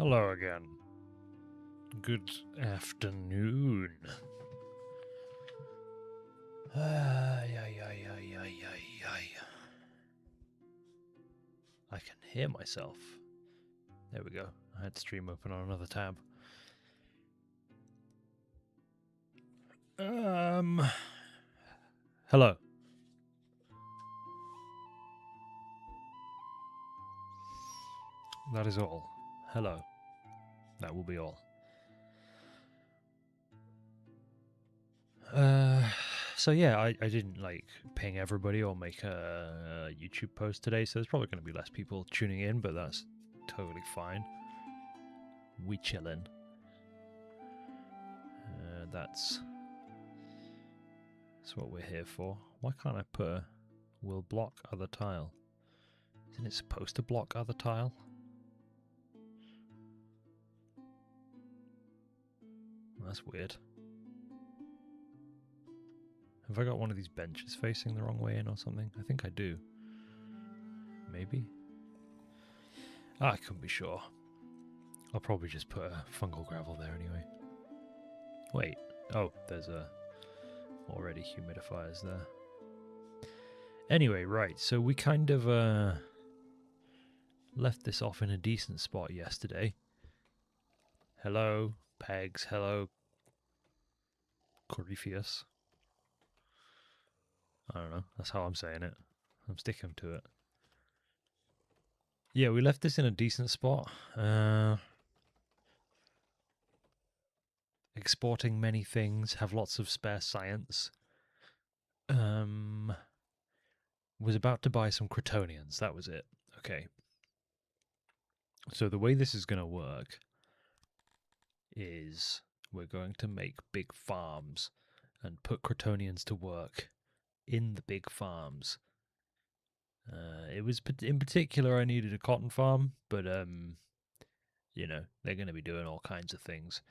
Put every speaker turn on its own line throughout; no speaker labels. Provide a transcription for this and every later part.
Hello again. Good afternoon. Ay, ay, ay, ay, ay, ay, ay. I can hear myself. There we go. I had stream open on another tab. Hello. That is all. Hello. That will be all. So yeah, I didn't like ping everybody or make a YouTube post today, so there's probably going to be less people tuning in, but that's totally fine. We chillin'. That's what we're here for. Why can't I put a will block other tile? Isn't it supposed to block other tile? That's weird. Have I got one of these benches facing the wrong way in or something? I think I do. Maybe? I couldn't be sure. I'll probably just put a fungal gravel there anyway. Wait. Oh, there's already humidifiers there. Anyway, right, so we kind of left this off in a decent spot yesterday. Hello, Pegs. Hello, Corypheus. I don't know. That's how I'm saying it. I'm sticking to it. Yeah, we left this in a decent spot. Exporting many things, have lots of spare science. Was about to buy some Crotonians. That was it. Okay. So the way this is going to work is we're going to make big farms and put Crotonians to work in the big farms. It was in particular I needed a cotton farm, but you know, they're going to be doing all kinds of things.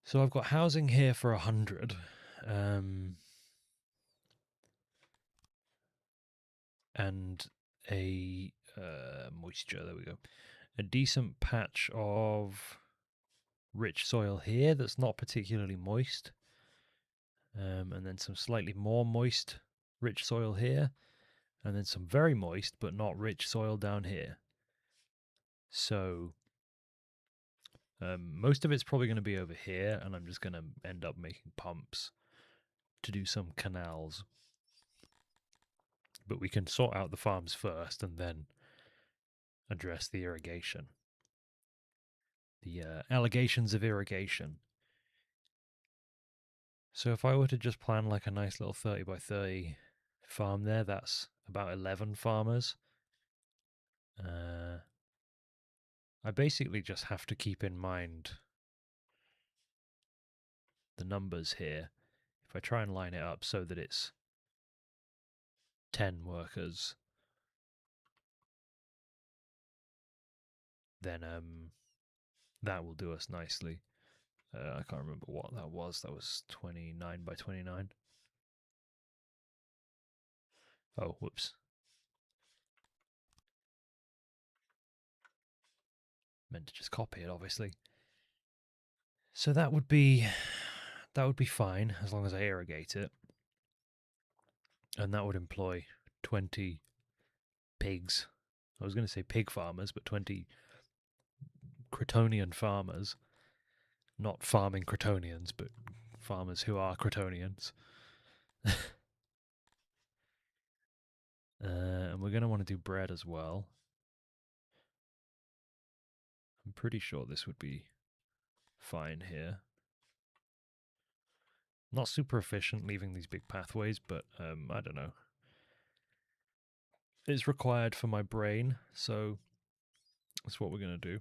So I've got housing here for 100. And a moisture, there we go. A decent patch of rich soil here that's not particularly moist. And then some slightly more moist, rich soil here. And then some very moist but not rich soil down here. So most of it's probably going to be over here, and I'm just going to end up making pumps to do some canals. But we can sort out the farms first and then address the irrigation. The allegations of irrigation. So if I were to just plan like a nice little 30 by 30 farm there, that's about 11 farmers. I basically just have to keep in mind the numbers here. If I try and line it up so that it's 10 workers, then that will do us nicely. I can't remember what that was. That was 29 by 29. Oh, whoops. Meant to just copy it, obviously. So that would be fine as long as I irrigate it. And that would employ 20 pigs. I was going to say pig farmers, but 20 Crotonian farmers. Not farming Crotonians, but farmers who are Crotonians. And we're going to want to do bread as well. I'm pretty sure this would be fine here. Not super efficient leaving these big pathways, but I don't know. It's required for my brain, so that's what we're going to do.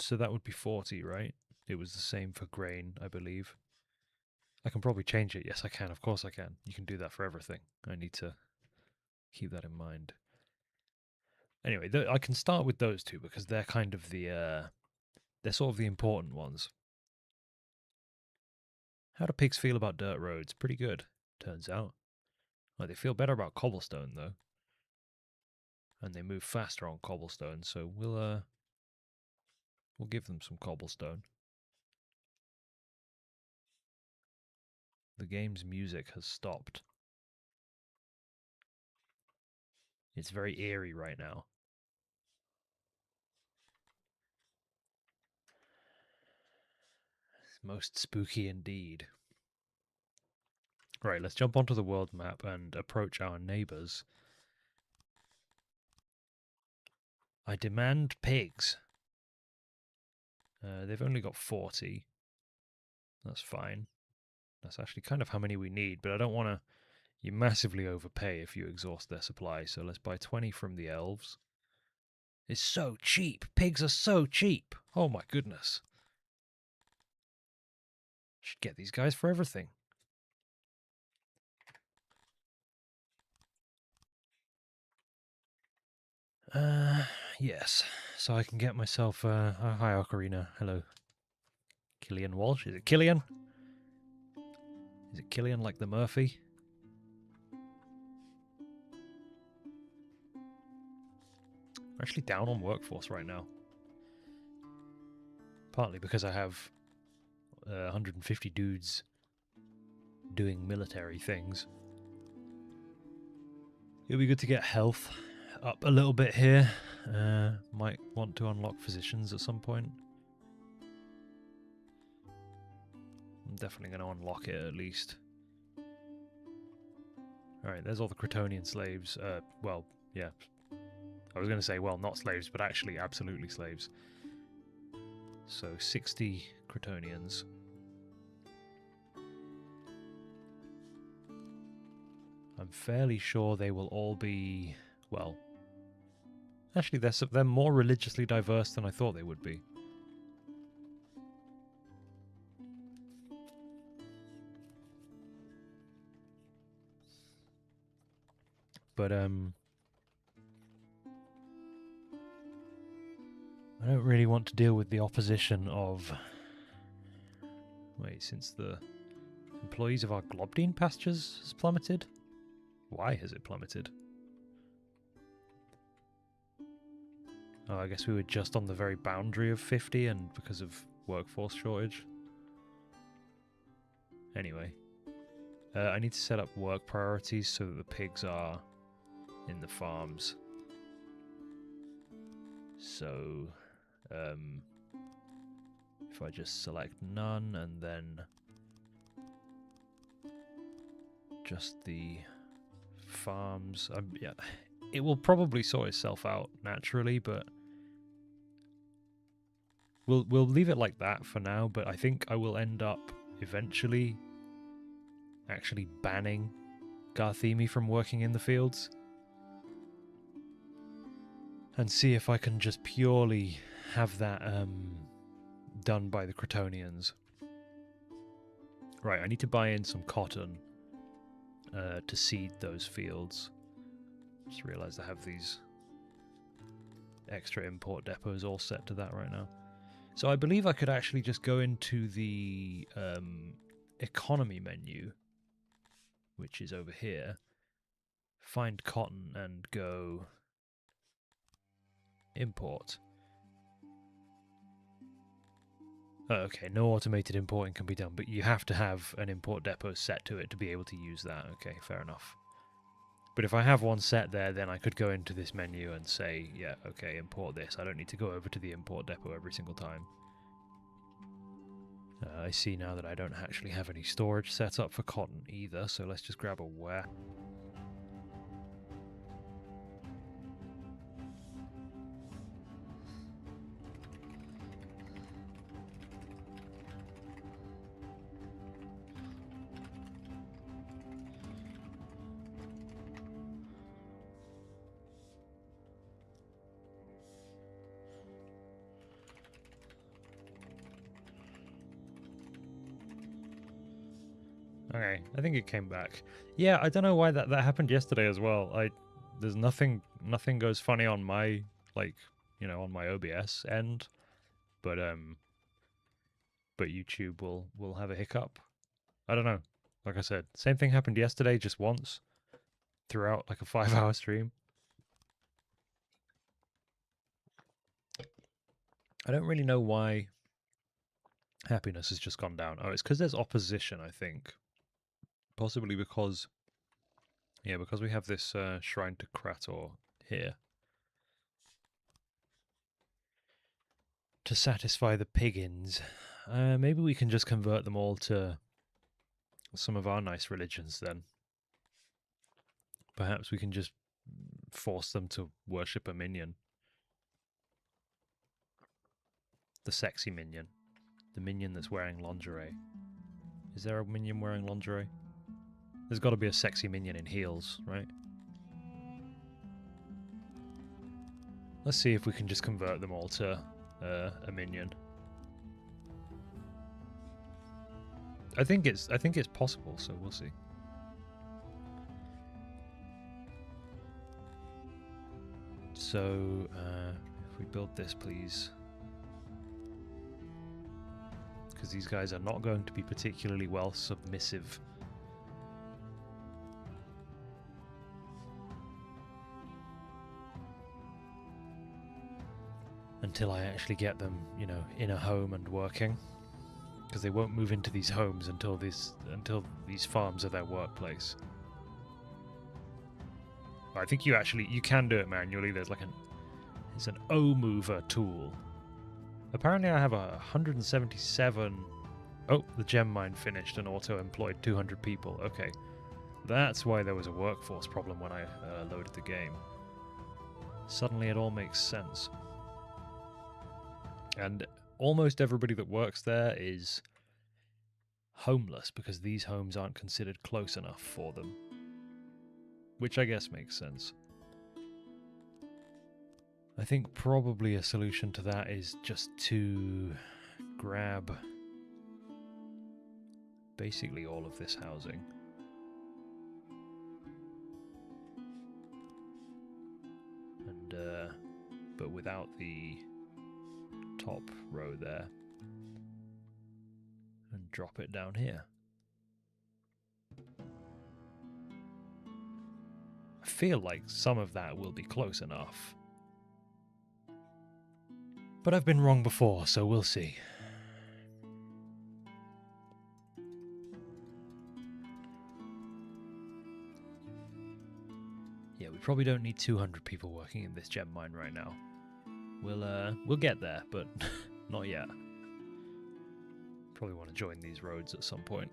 So that would be 40, right? It was the same for grain, I believe. I can probably change it. Yes, I can. Of course I can. You can do that for everything. I need to keep that in mind. Anyway, I can start with those two because they're kind of the they're sort of the important ones. How do pigs feel about dirt roads? Pretty good, turns out. Well, they feel better about cobblestone, though. And they move faster on cobblestone, so we'll give them some cobblestone. The game's music has stopped. It's very eerie right now. It's most spooky indeed. Right, let's jump onto the world map and approach our neighbors. I demand pigs. They've only got 40. That's fine. That's actually kind of how many we need, but I don't want to... You massively overpay if you exhaust their supply, so let's buy 20 from the elves. It's so cheap! Pigs are so cheap! Oh my goodness. Should get these guys for everything. Yes. So I can get myself hi Ocarina. Hello. Killian Walsh. Is it Killian? Is it Killian like the Murphy? I'm actually down on workforce right now. Partly because I have 150 dudes doing military things. It'll be good to get health up a little bit here. Might want to unlock physicians at some point. I'm definitely going to unlock it at least. Alright, there's all the Crotonian slaves. Well, yeah. I was going to say, well, not slaves, but actually absolutely slaves. So 60 Crotonians. I'm fairly sure they will all be, well... Actually, they're more religiously diverse than I thought they would be. But, I don't really want to deal with the opposition of... Wait, since the employees of our Globdine pastures has plummeted? Why has it plummeted? Oh, I guess we were just on the very boundary of 50 and because of workforce shortage. Anyway. I need to set up work priorities so that the pigs are in the farms. So, if I just select none and then just the farms, yeah, it will probably sort itself out naturally, but we'll leave it like that for now. But I think I will end up eventually actually banning Garthimi from working in the fields. And see if I can just purely have that done by the Crotonians. Right, I need to buy in some cotton to seed those fields. Just realised I have these extra import depots all set to that right now. So I believe I could actually just go into the economy menu, which is over here, find cotton and go import. Oh, okay, no automated importing can be done, but you have to have an import depot set to it to be able to use that. Okay, fair enough. But if I have one set there, then I could go into this menu and say, yeah, okay, import this. I don't need to go over to the import depot every single time. I see now that I don't actually have any storage set up for cotton either, so let's just grab a ware. Okay, I think it came back. Yeah, I don't know why that happened yesterday as well. There's nothing goes funny on my, like, you know, on my OBS end, but YouTube will have a hiccup. I don't know. Like I said, same thing happened yesterday, just once, throughout like a 5-hour stream. I don't really know why happiness has just gone down. Oh, it's because there's opposition, I think. Possibly because, yeah, because we have this shrine to Krator here. To satisfy the piggins. Maybe we can just convert them all to some of our nice religions then. Perhaps we can just force them to worship a minion. The sexy minion. The minion that's wearing lingerie. Is there a minion wearing lingerie? There's got to be a sexy minion in heels, right? Let's see if we can just convert them all to a minion. I think it's possible, so we'll see. So if we build this, please, because these guys are not going to be particularly well submissive. Until I actually get them, you know, in a home and working, because they won't move into these homes until these farms are their workplace. I think you can do it manually. There's like it's an O mover tool. Apparently, I have 177. Oh, the gem mine finished and auto-employed 200 people. Okay, that's why there was a workforce problem when I loaded the game. Suddenly, it all makes sense. And almost everybody that works there is homeless because these homes aren't considered close enough for them. Which I guess makes sense. I think probably a solution to that is just to grab basically all of this housing. And, but without the top row there, and drop it down here. I feel like some of that will be close enough, but I've been wrong before, so we'll see. Yeah, we probably don't need 200 people working in this gem mine right now. We'll get there, but not yet. Probably want to join these roads at some point.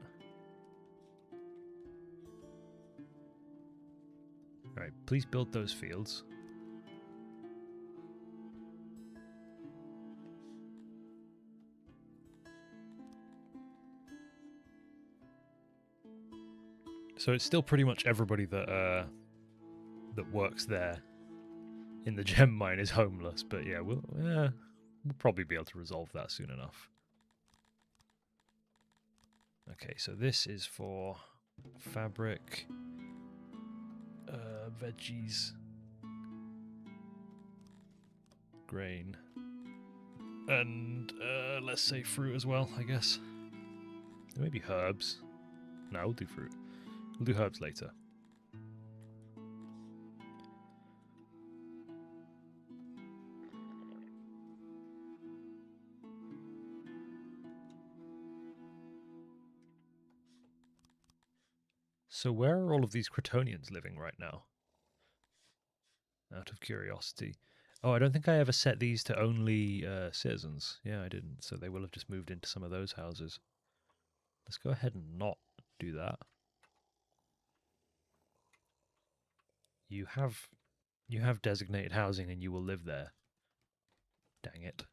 Alright, please build those fields. So it's still pretty much everybody that works there in the gem mine is homeless, but yeah, we'll probably be able to resolve that soon enough. Okay, so this is for fabric, veggies, grain, and let's say fruit as well, I guess. Maybe herbs. No, we'll do fruit. We'll do herbs later. So where are all of these Cretonians living right now? Out of curiosity. Oh, I don't think I ever set these to only citizens. Yeah, I didn't. So they will have just moved into some of those houses. Let's go ahead and not do that. You have designated housing and you will live there. Dang it.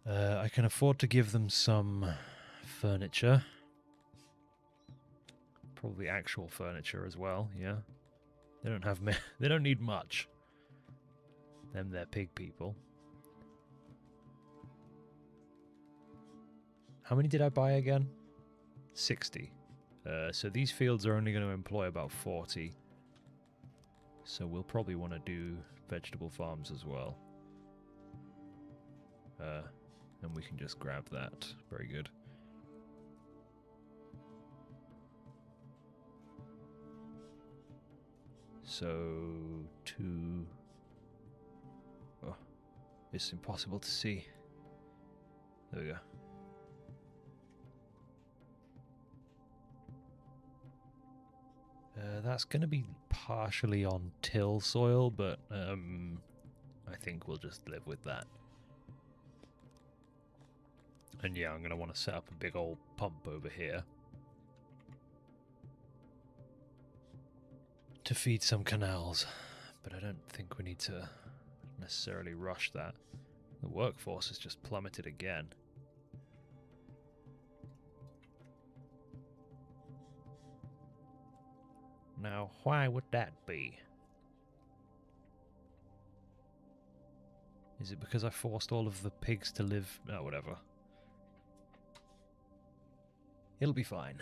I can afford to give them some furniture. Probably actual furniture as well, yeah. They don't have they don't need much. They're pig people. How many did I buy again? 60. So these fields are only going to employ about 40. So we'll probably want to do vegetable farms as well. And we can just grab that. Very good. So, 2... Oh, it's impossible to see. There we go. That's going to be partially on till soil, but I think we'll just live with that. And yeah, I'm going to want to set up a big old pump over here to feed some canals, but I don't think we need to necessarily rush that. The workforce has just plummeted again. Now, why would that be? Is it because I forced all of the pigs to live? Oh, whatever. It'll be fine.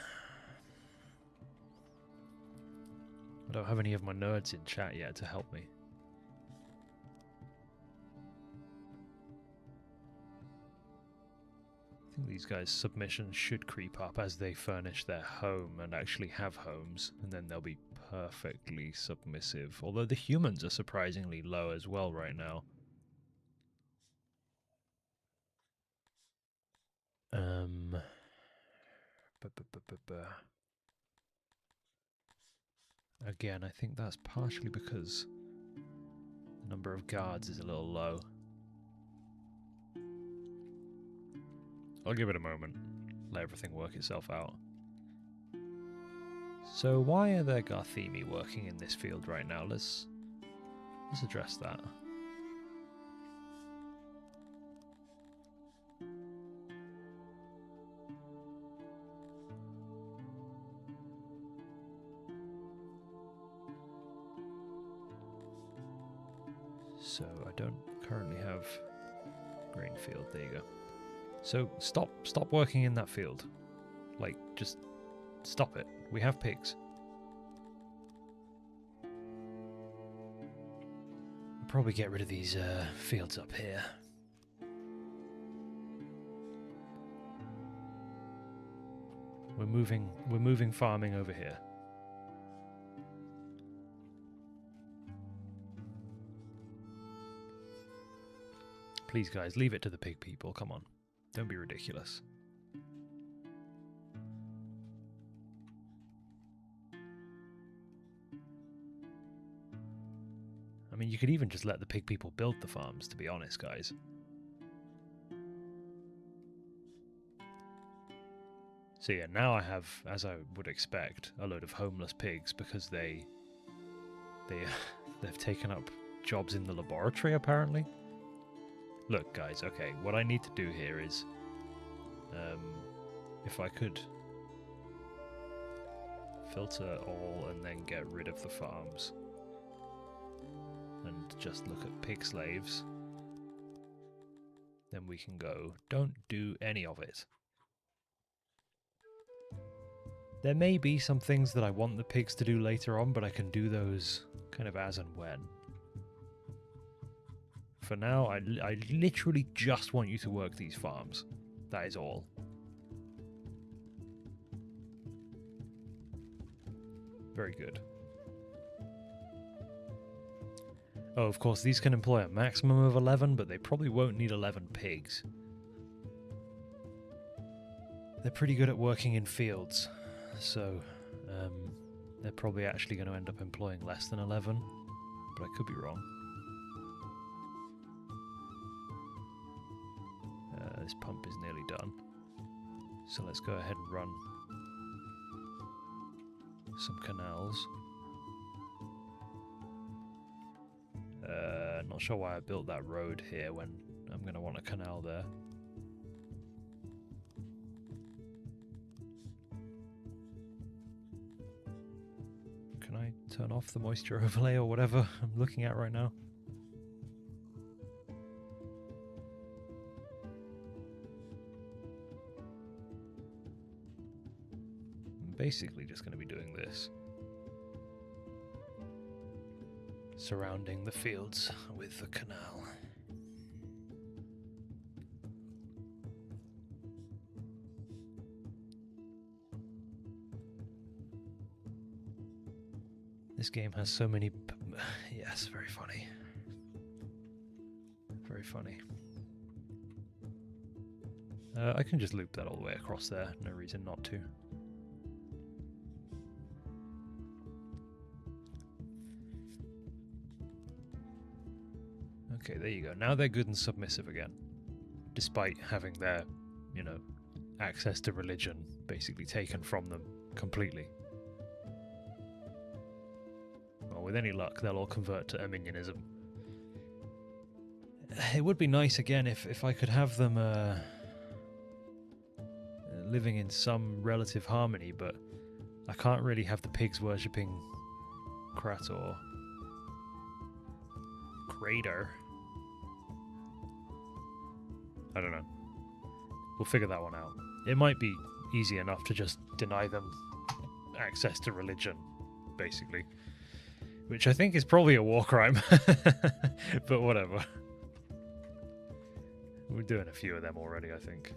I don't have any of my nerds in chat yet to help me. I think these guys' submissions should creep up as they furnish their home and actually have homes, and then they'll be perfectly submissive. Although the humans are surprisingly low as well right now. Again, I think that's partially because the number of guards is a little low. I'll give it a moment, let everything work itself out. So why are there garthimi working in this field right now? Let's address that. So I don't currently have grain field. There you go. So stop working in that field. Like, just stop it. We have pigs. I'll probably get rid of these fields up here. We're moving farming over here. Please, guys, leave it to the pig people. Come on. Don't be ridiculous. I mean, you could even just let the pig people build the farms, to be honest, guys. So yeah, now I have, as I would expect, a load of homeless pigs because they've taken up jobs in the laboratory, apparently. Look, guys, okay, what I need to do here is, if I could filter all and then get rid of the farms and just look at pig slaves, then we can go, don't do any of it. There may be some things that I want the pigs to do later on, but I can do those kind of as and when. For now, I literally just want you to work these farms. That is all. Very good. Oh, of course, these can employ a maximum of 11, but they probably won't need 11 pigs. They're pretty good at working in fields, so they're probably actually going to end up employing less than 11, but I could be wrong. This pump is nearly done, so let's go ahead and run some canals. Not sure why I built that road here when I'm going to want a canal there. Can I turn off the moisture overlay or whatever I'm looking at right now? I'm basically just going to be doing this. Surrounding the fields with the canal. This game has so many... Yes, very funny. Very funny. I can just loop that all the way across there. No reason not to. Okay, there you go. Now they're good and submissive again. Despite having their, you know, access to religion basically taken from them completely. Well, with any luck, they'll all convert to Arminianism. It would be nice, again, if I could have them living in some relative harmony, but I can't really have the pigs worshipping Krator. Crater. I don't know. We'll figure that one out. It might be easy enough to just deny them access to religion, basically. Which I think is probably a war crime. But whatever. We're doing a few of them already, I think.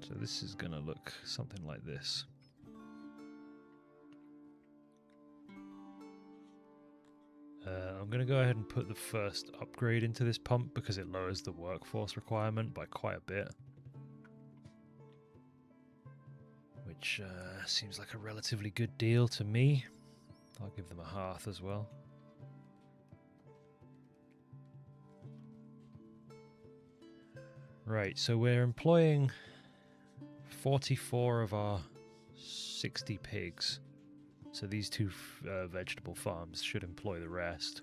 So this is going to look something like this. I'm going to go ahead and put the first upgrade into this pump because it lowers the workforce requirement by quite a bit. Which seems like a relatively good deal to me. I'll give them a hearth as well. Right, so we're employing 44 of our 60 pigs. So these two vegetable farms should employ the rest.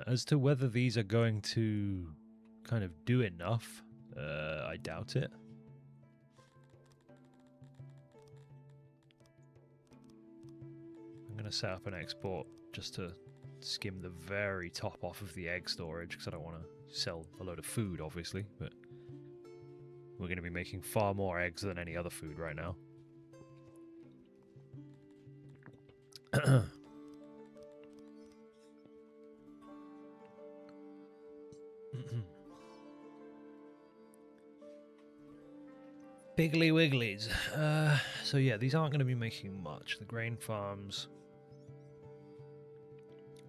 As to whether these are going to kind of do enough, I doubt it. I'm going to set up an export just to skim the very top off of the egg storage because I don't want to sell a load of food, obviously, but we're going to be making far more eggs than any other food right now. Piggly Wigglies. So yeah, these aren't going to be making much. The grain farms...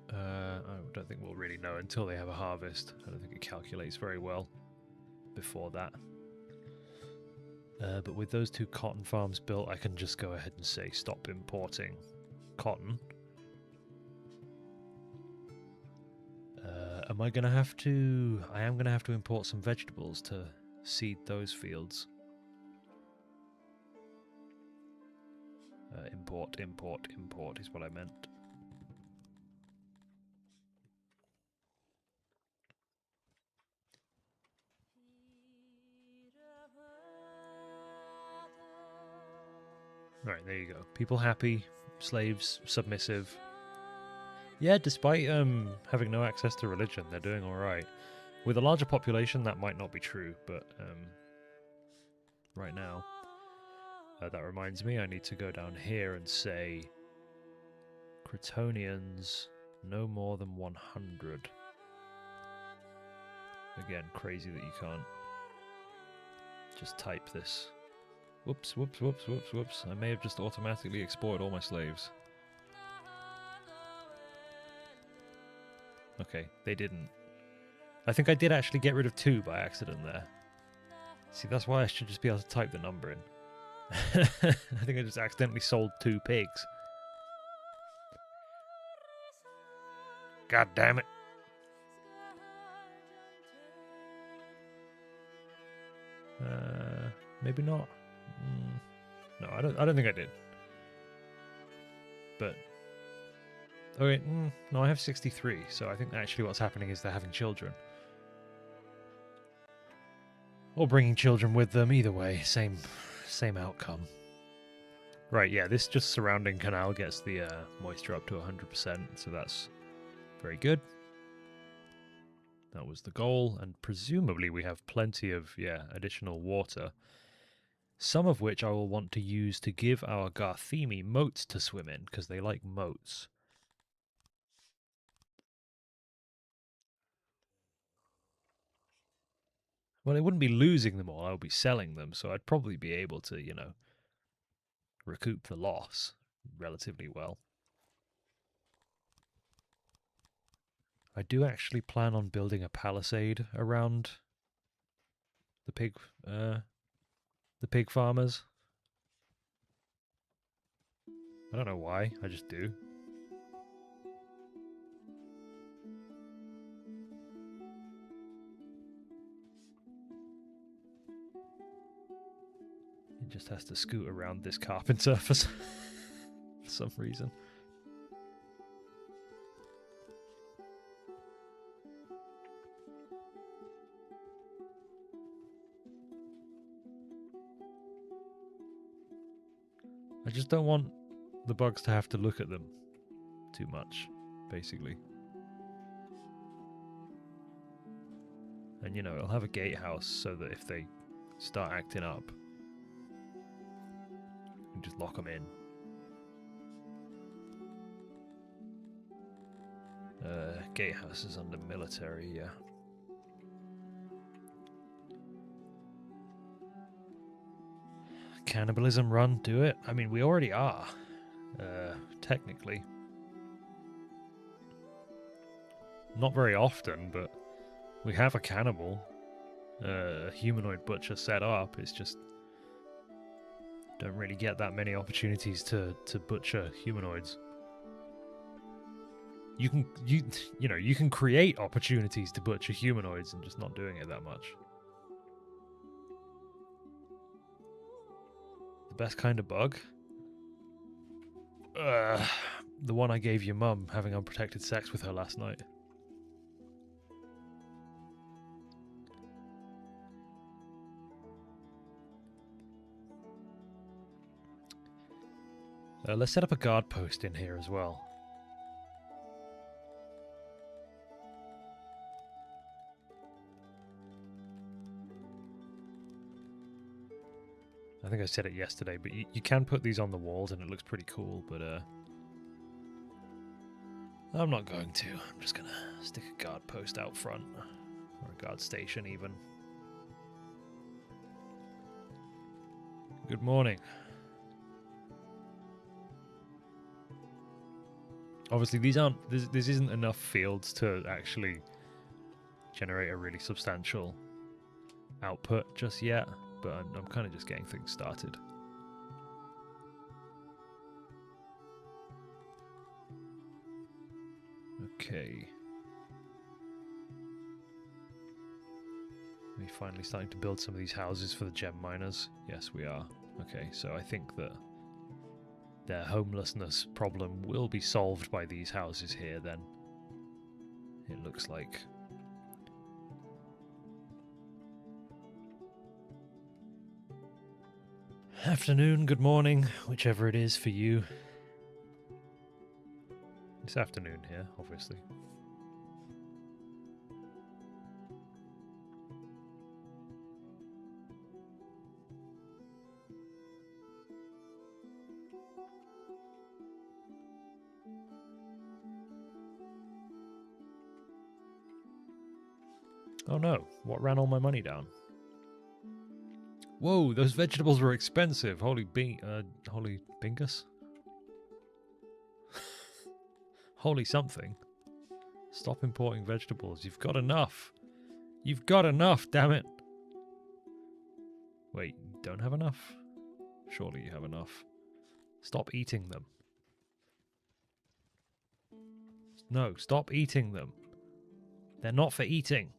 I don't think we'll really know until they have a harvest. I don't think it calculates very well before that. But with those two cotton farms built, I can just go ahead and say stop importing cotton. Am I going to have to... I am going to have to import some vegetables to seed those fields. Import is what I meant. Right, there you go. People happy, slaves submissive. Yeah, despite having no access to religion, they're doing alright. With a larger population, that might not be true, but right now... that reminds me, I need to go down here and say... Cretonians, no more than 100. Again, crazy that you can't just type this. Whoops. I may have just automatically exported all my slaves. Okay, they didn't. I think I did actually get rid of 2 by accident there. See, that's why I should just be able to type the number in. I think I just accidentally sold 2 pigs. God damn it. Maybe not. No, I don't think I did. But okay, no, I have 63. So I think actually what's happening is they're having children, or bringing children with them. Either way, same outcome. Right? Yeah, this just surrounding canal gets the moisture up to 100%, so that's very good. That was the goal, and presumably we have plenty of, additional water. Some of which I will want to use to give our garthimi moats to swim in, because they like moats. Well, it wouldn't be losing them all, I would be selling them, so I'd probably be able to, recoup the loss relatively well. I do actually plan on building a palisade around the pig farmers. I don't know why, I just do. He just has to scoot around this carpenter for some reason. I just don't want the bugs to have to look at them too much, basically. And, it'll have a gatehouse so that if they start acting up, you can just lock them in. Gatehouse is under military, yeah. Cannibalism run, do it. I mean, we already are, technically. Not very often, but we have a cannibal, a humanoid butcher set up. It's just don't really get that many opportunities to butcher humanoids. You can create opportunities to butcher humanoids and just not doing it that much. The best kind of bug? The one I gave your mum having unprotected sex with her last night. Let's set up a guard post in here as well. I think I said it yesterday, but you can put these on the walls and it looks pretty cool, but I'm not going to. I'm just going to stick a guard post out front, or a guard station even. Good morning. Obviously, this isn't enough fields to actually generate a really substantial output just yet, but I'm kind of just getting things started. Okay. Are we finally starting to build some of these houses for the gem miners? Yes, we are. Okay, so I think that their homelessness problem will be solved by these houses here then. It looks like. Afternoon, good morning, whichever it is for you. It's afternoon here, obviously. Oh no, what ran all my money down? Whoa, those vegetables were expensive. Holy bingus? Holy something. Stop importing vegetables. You've got enough. You've got enough, damn it. Wait, you don't have enough? Surely you have enough. Stop eating them. No, stop eating them. They're not for eating.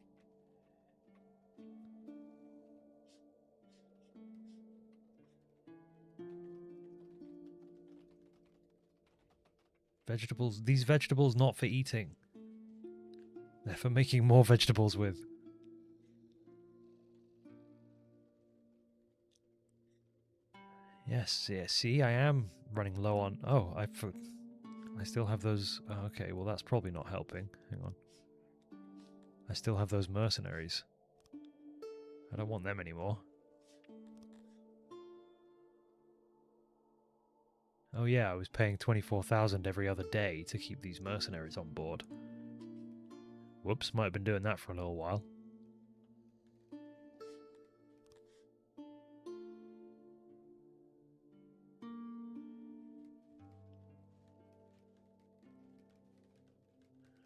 Vegetables, these vegetables not for eating. They're for making more vegetables with. Yes, yeah, see, I am running low on... Oh, I still have those... Oh, okay, well that's probably not helping. Hang on. I still have those mercenaries. I don't want them anymore. Oh yeah, I was paying 24,000 every other day to keep these mercenaries on board. Whoops, might have been doing that for a little while.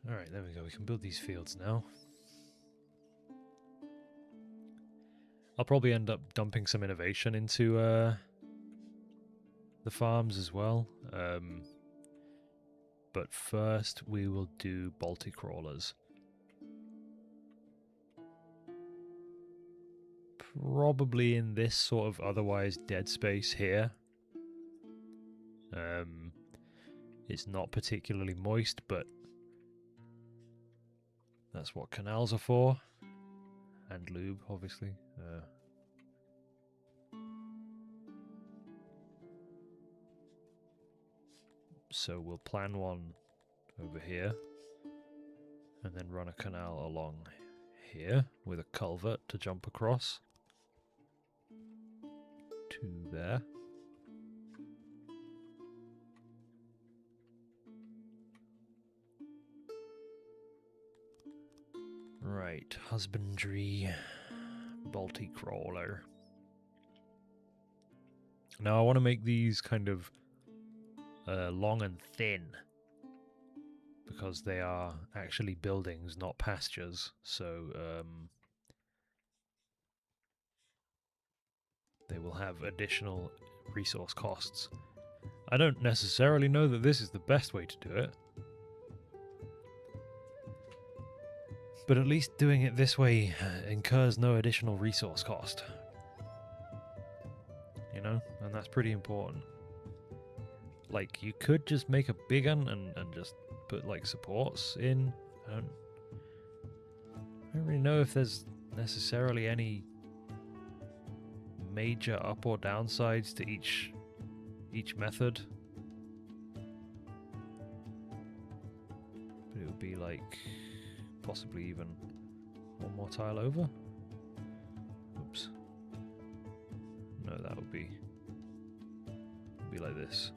Alright, there we go. We can build these fields now. I'll probably end up dumping some innovation into the farms as well. But first we will do Baltic crawlers. Probably in this sort of otherwise dead space here. It's not particularly moist, but that's what canals are for. And lube, obviously. So we'll plan one over here. And then run a canal along here with a culvert to jump across. To there. Right, husbandry, Baltic crawler. Now I want to make these kind of long and thin, because they are actually buildings, not pastures, so they will have additional resource costs. I don't necessarily know that this is the best way to do it, but at least doing it this way incurs no additional resource cost. You know? And that's pretty important. Like, you could just make a big one and just put, like, supports in. I don't really know if there's necessarily any major up or downsides to each method. But it would be, like, possibly even one more tile over. Oops. No, that would be like this.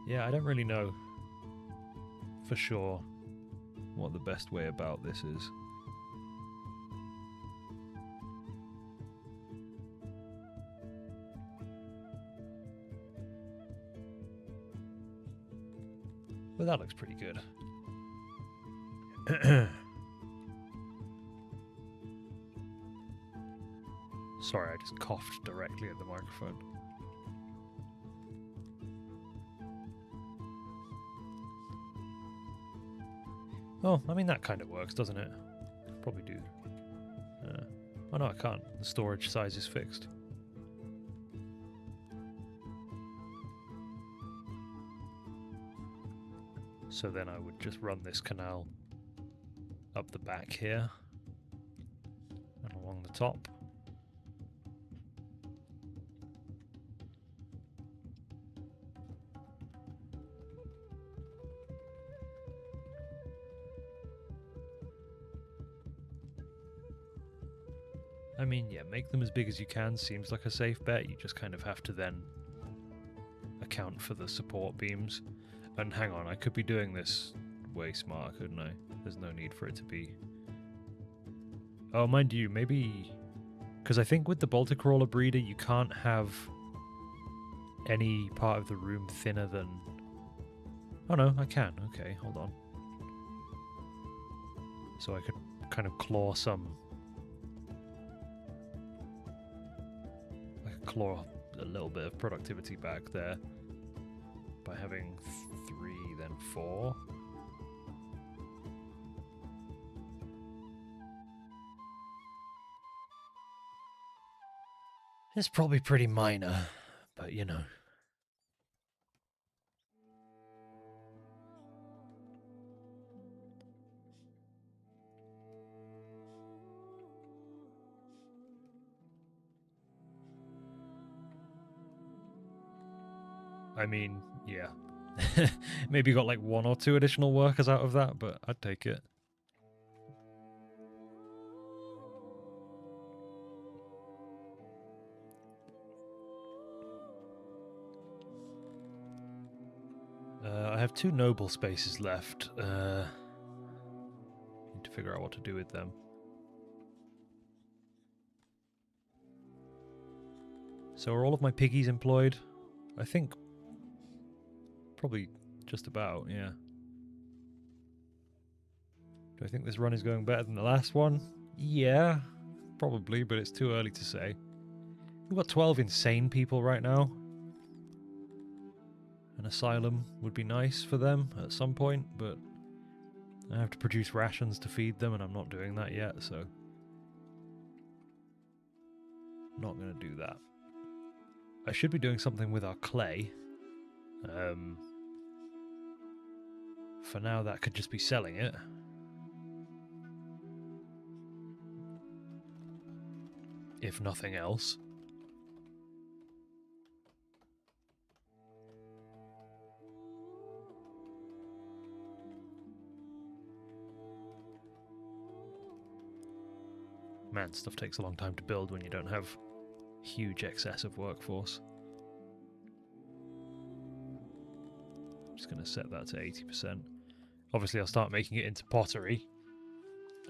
Yeah, I don't really know for sure what the best way about this is. But that looks pretty good. Sorry, I just coughed directly at the microphone. Oh, I mean, that kind of works, doesn't it? Probably do. Oh no, I can't. The storage size is fixed. So then I would just run this canal up the back here and along the top. I mean, yeah, make them as big as you can seems like a safe bet. You just kind of have to then account for the support beams. And hang on, I could be doing this way smarter, couldn't I? There's no need for it to be... Oh, mind you, maybe... Because I think with the Baltic Crawler breeder, you can't have any part of the room thinner than... Oh no, I can. Okay, hold on. So I could kind of claw some... I could claw a little bit of productivity back there by having 3, then 4. It's probably pretty minor, but you know. I mean, yeah, Maybe got like 1 or 2 additional workers out of that, but I'd take it. I have 2 noble spaces left. Need to figure out what to do with them. So are all of my piggies employed? I think probably just about, yeah. Do I think this run is going better than the last one? Yeah, probably, but it's too early to say. We've got 12 insane people right now. An asylum would be nice for them at some point, but I have to produce rations to feed them, and I'm not doing that yet, so not going to do that. I should be doing something with our clay. For now, that could just be selling it. If nothing else. Man, stuff takes a long time to build when you don't have huge excess of workforce. I'm just going to set that to 80%. Obviously, I'll start making it into pottery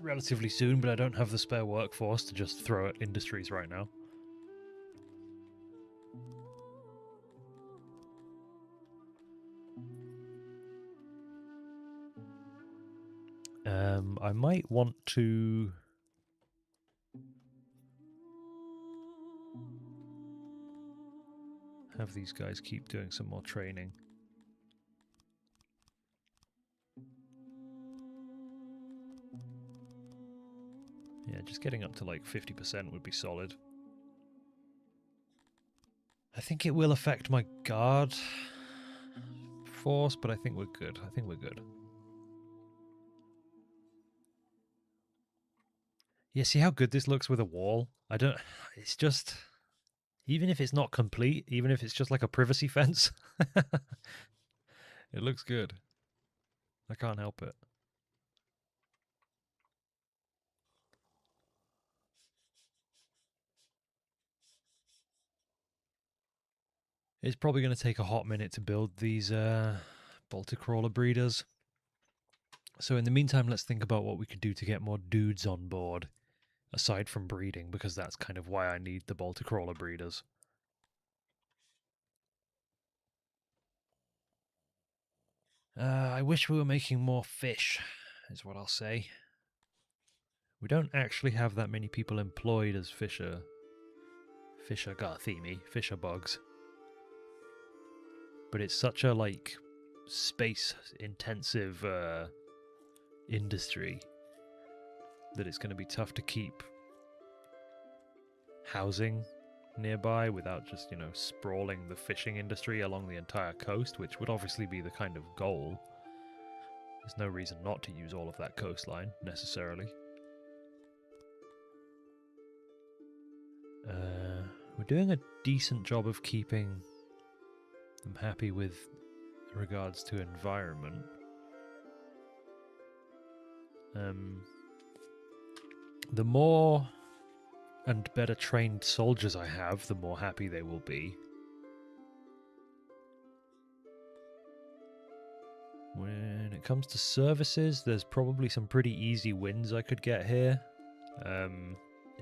relatively soon, but I don't have the spare workforce to just throw at industries right now. I might want to have these guys keep doing some more training. Yeah, just getting up to like 50% would be solid. I think it will affect my guard force, but I think we're good. I think we're good. Yeah, see how good this looks with a wall? It's just, even if it's not complete, even if it's just like a privacy fence, it looks good. I can't help it. It's probably going to take a hot minute to build these Baltic crawler breeders. So in the meantime, let's think about what we could do to get more dudes on board, aside from breeding, because that's kind of why I need the Baltic crawler breeders. I wish we were making more fish, is what I'll say. We don't actually have that many people employed as fisher garthimi, fisher bugs. But it's such a, like, space-intensive industry that it's going to be tough to keep housing nearby without just, you know, sprawling the fishing industry along the entire coast, which would obviously be the kind of goal. There's no reason not to use all of that coastline, necessarily. We're doing a decent job of keeping them happy with regards to environment. The more and better trained soldiers I have, the more happy they will be. When it comes to services, there's probably some pretty easy wins I could get here.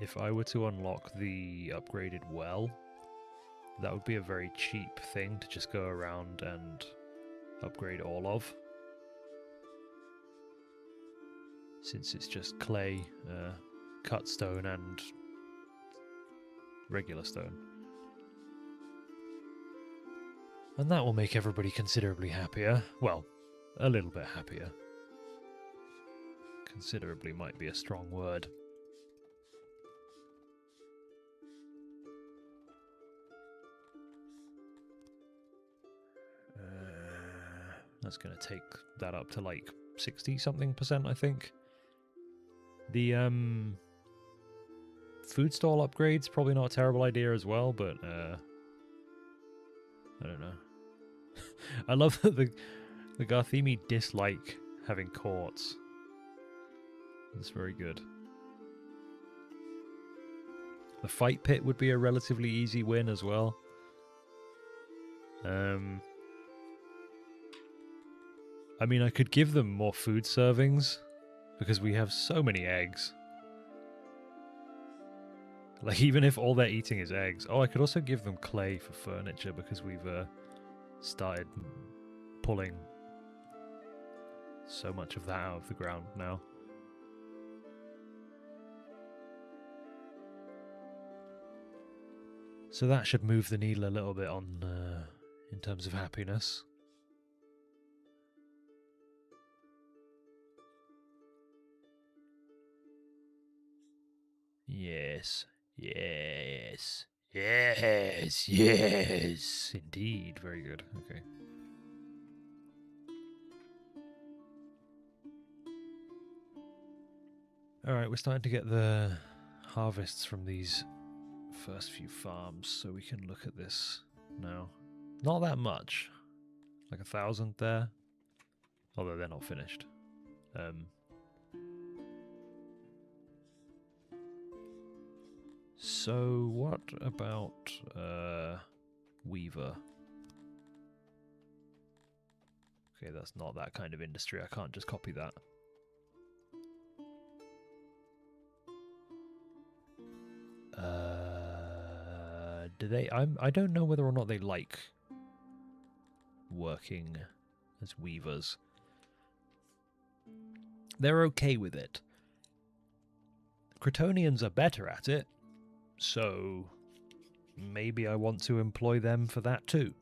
If I were to unlock the upgraded well, that would be a very cheap thing to just go around and upgrade all of. Since it's just clay, cut stone and regular stone. And that will make everybody considerably happier. Well, a little bit happier. Considerably might be a strong word. That's going to take that up to like 60-something%, I think. The food stall upgrade's probably not a terrible idea as well, but I don't know. I love that the garthimi dislike having courts. That's very good. The fight pit would be a relatively easy win as well. I mean, I could give them more food servings because we have so many eggs. Like, even if all they're eating is eggs. Oh, I could also give them clay for furniture because we've started pulling so much of that out of the ground now. So that should move the needle a little bit on in terms of happiness. Yes, yes, yes, yes, indeed. Very good. Okay. Alright, we're starting to get the harvests from these first few farms, so we can look at this now. Not that much. Like 1,000 there. Although they're not finished. So what about Weaver? Okay, that's not that kind of industry. I can't just copy that. Do they? I don't know whether or not they like working as weavers. They're okay with it. Cretonians are better at it, so maybe I want to employ them for that too.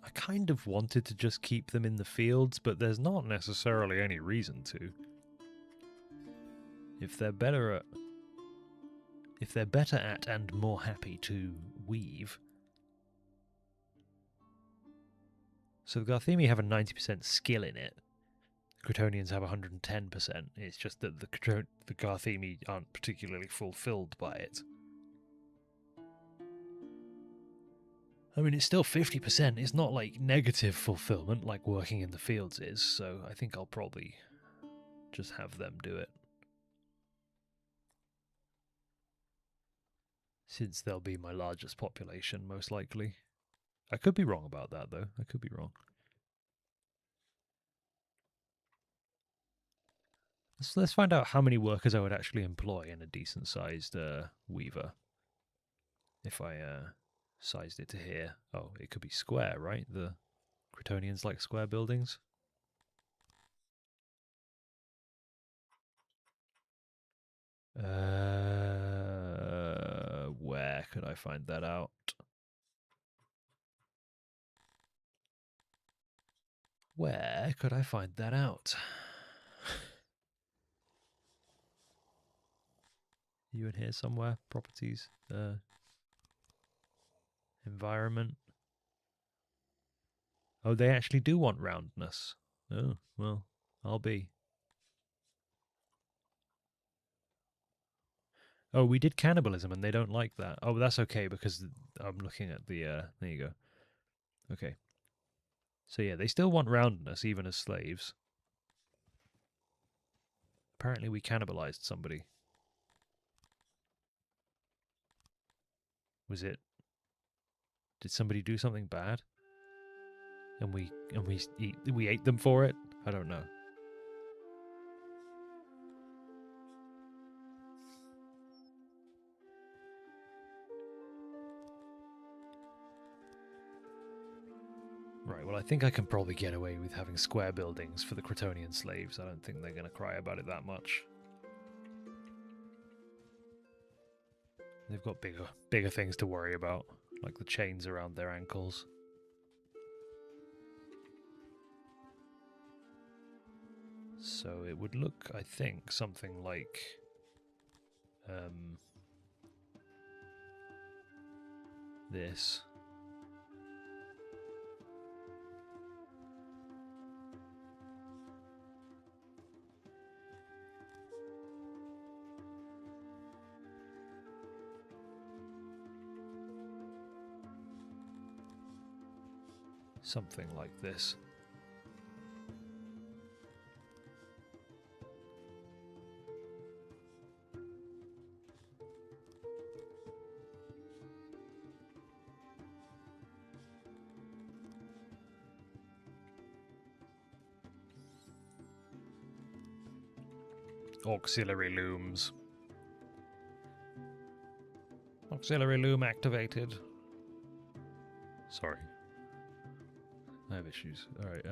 I kind of wanted to just keep them in the fields, but there's not necessarily any reason to. If they're better at and more happy to weave. So the garthimi have a 90% skill in it. The Cretonians have 110%. It's just that the garthimi aren't particularly fulfilled by it. I mean, it's still 50%. It's not like negative fulfillment like working in the fields is, so I think I'll probably just have them do it. Since they'll be my largest population, most likely. I could be wrong about that, though. I could be wrong. Let's find out how many workers I would actually employ in a decent-sized weaver. If I sized it to here. Oh, it could be square, right? The Cretonians like square buildings. Where could I find that out? Where could I find that out? You in here somewhere? Properties? Environment? Oh, they actually do want roundness. Oh, well, I'll be. Oh, we did cannibalism and they don't like that. Oh, that's okay because I'm looking at the, there you go. Okay. So yeah, they still want roundness even as slaves. Apparently we cannibalized somebody. Was it... Did somebody do something bad? And we ate them for it? I don't know. Right, well I think I can probably get away with having square buildings for the Cretonian slaves. I don't think they're going to cry about it that much. They've got bigger things to worry about, like the chains around their ankles. So it would look, I think, something like this. Something like this. Auxiliary looms. Auxiliary loom activated. Sorry. I have issues. Alright,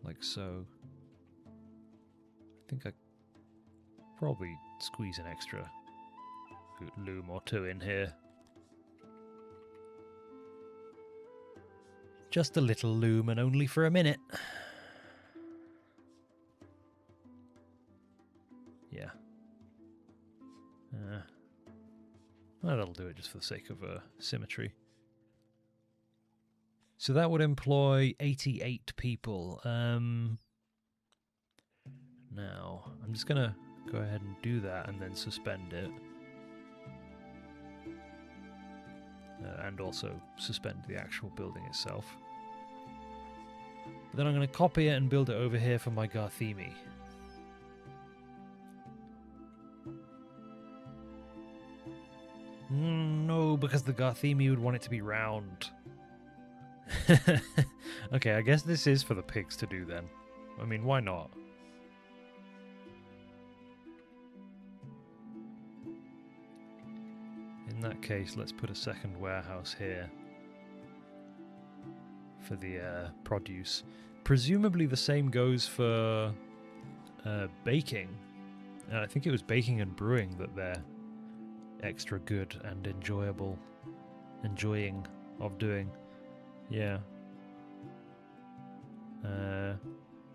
like so. I think I probably squeeze an extra loom or two in here. Just a little loom and only for a minute. Yeah. Well, that'll do it just for the sake of symmetry. So that would employ 88 people. Now, I'm just going to go ahead and do that and then suspend it. And also suspend the actual building itself. But then I'm going to copy it and build it over here for my garthimi. No, because the garthimi would want it to be round. Okay, I guess this is for the pigs to do then. I mean, why not? In that case, let's put a second warehouse here for the produce. Presumably the same goes for baking. I think it was baking and brewing that they're extra good and enjoying of doing. Yeah.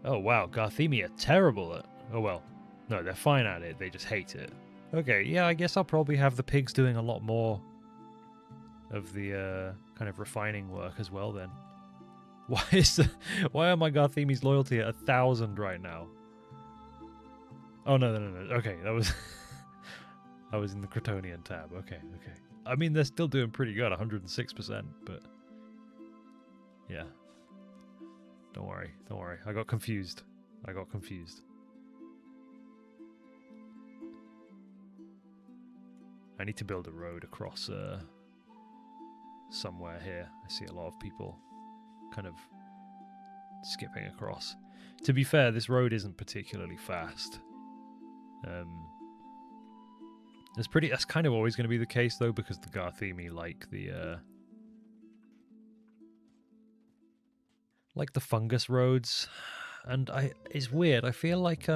Oh wow, garthimi are terrible at... Oh well, no, they're fine at it, they just hate it. Okay, yeah, I guess I'll probably have the pigs doing a lot more of the kind of refining work as well then. Why are my garthimi's loyalty at 1,000 right now? Oh no. Okay, that was I was in the Crotonian tab. Okay. I mean, they're still doing pretty good, 106%, but yeah. Don't worry. I got confused. I need to build a road across somewhere here. I see a lot of people kind of skipping across. To be fair, this road isn't particularly fast. That's kind of always going to be the case though, because the garthimi like the fungus roads, and it's weird. I feel like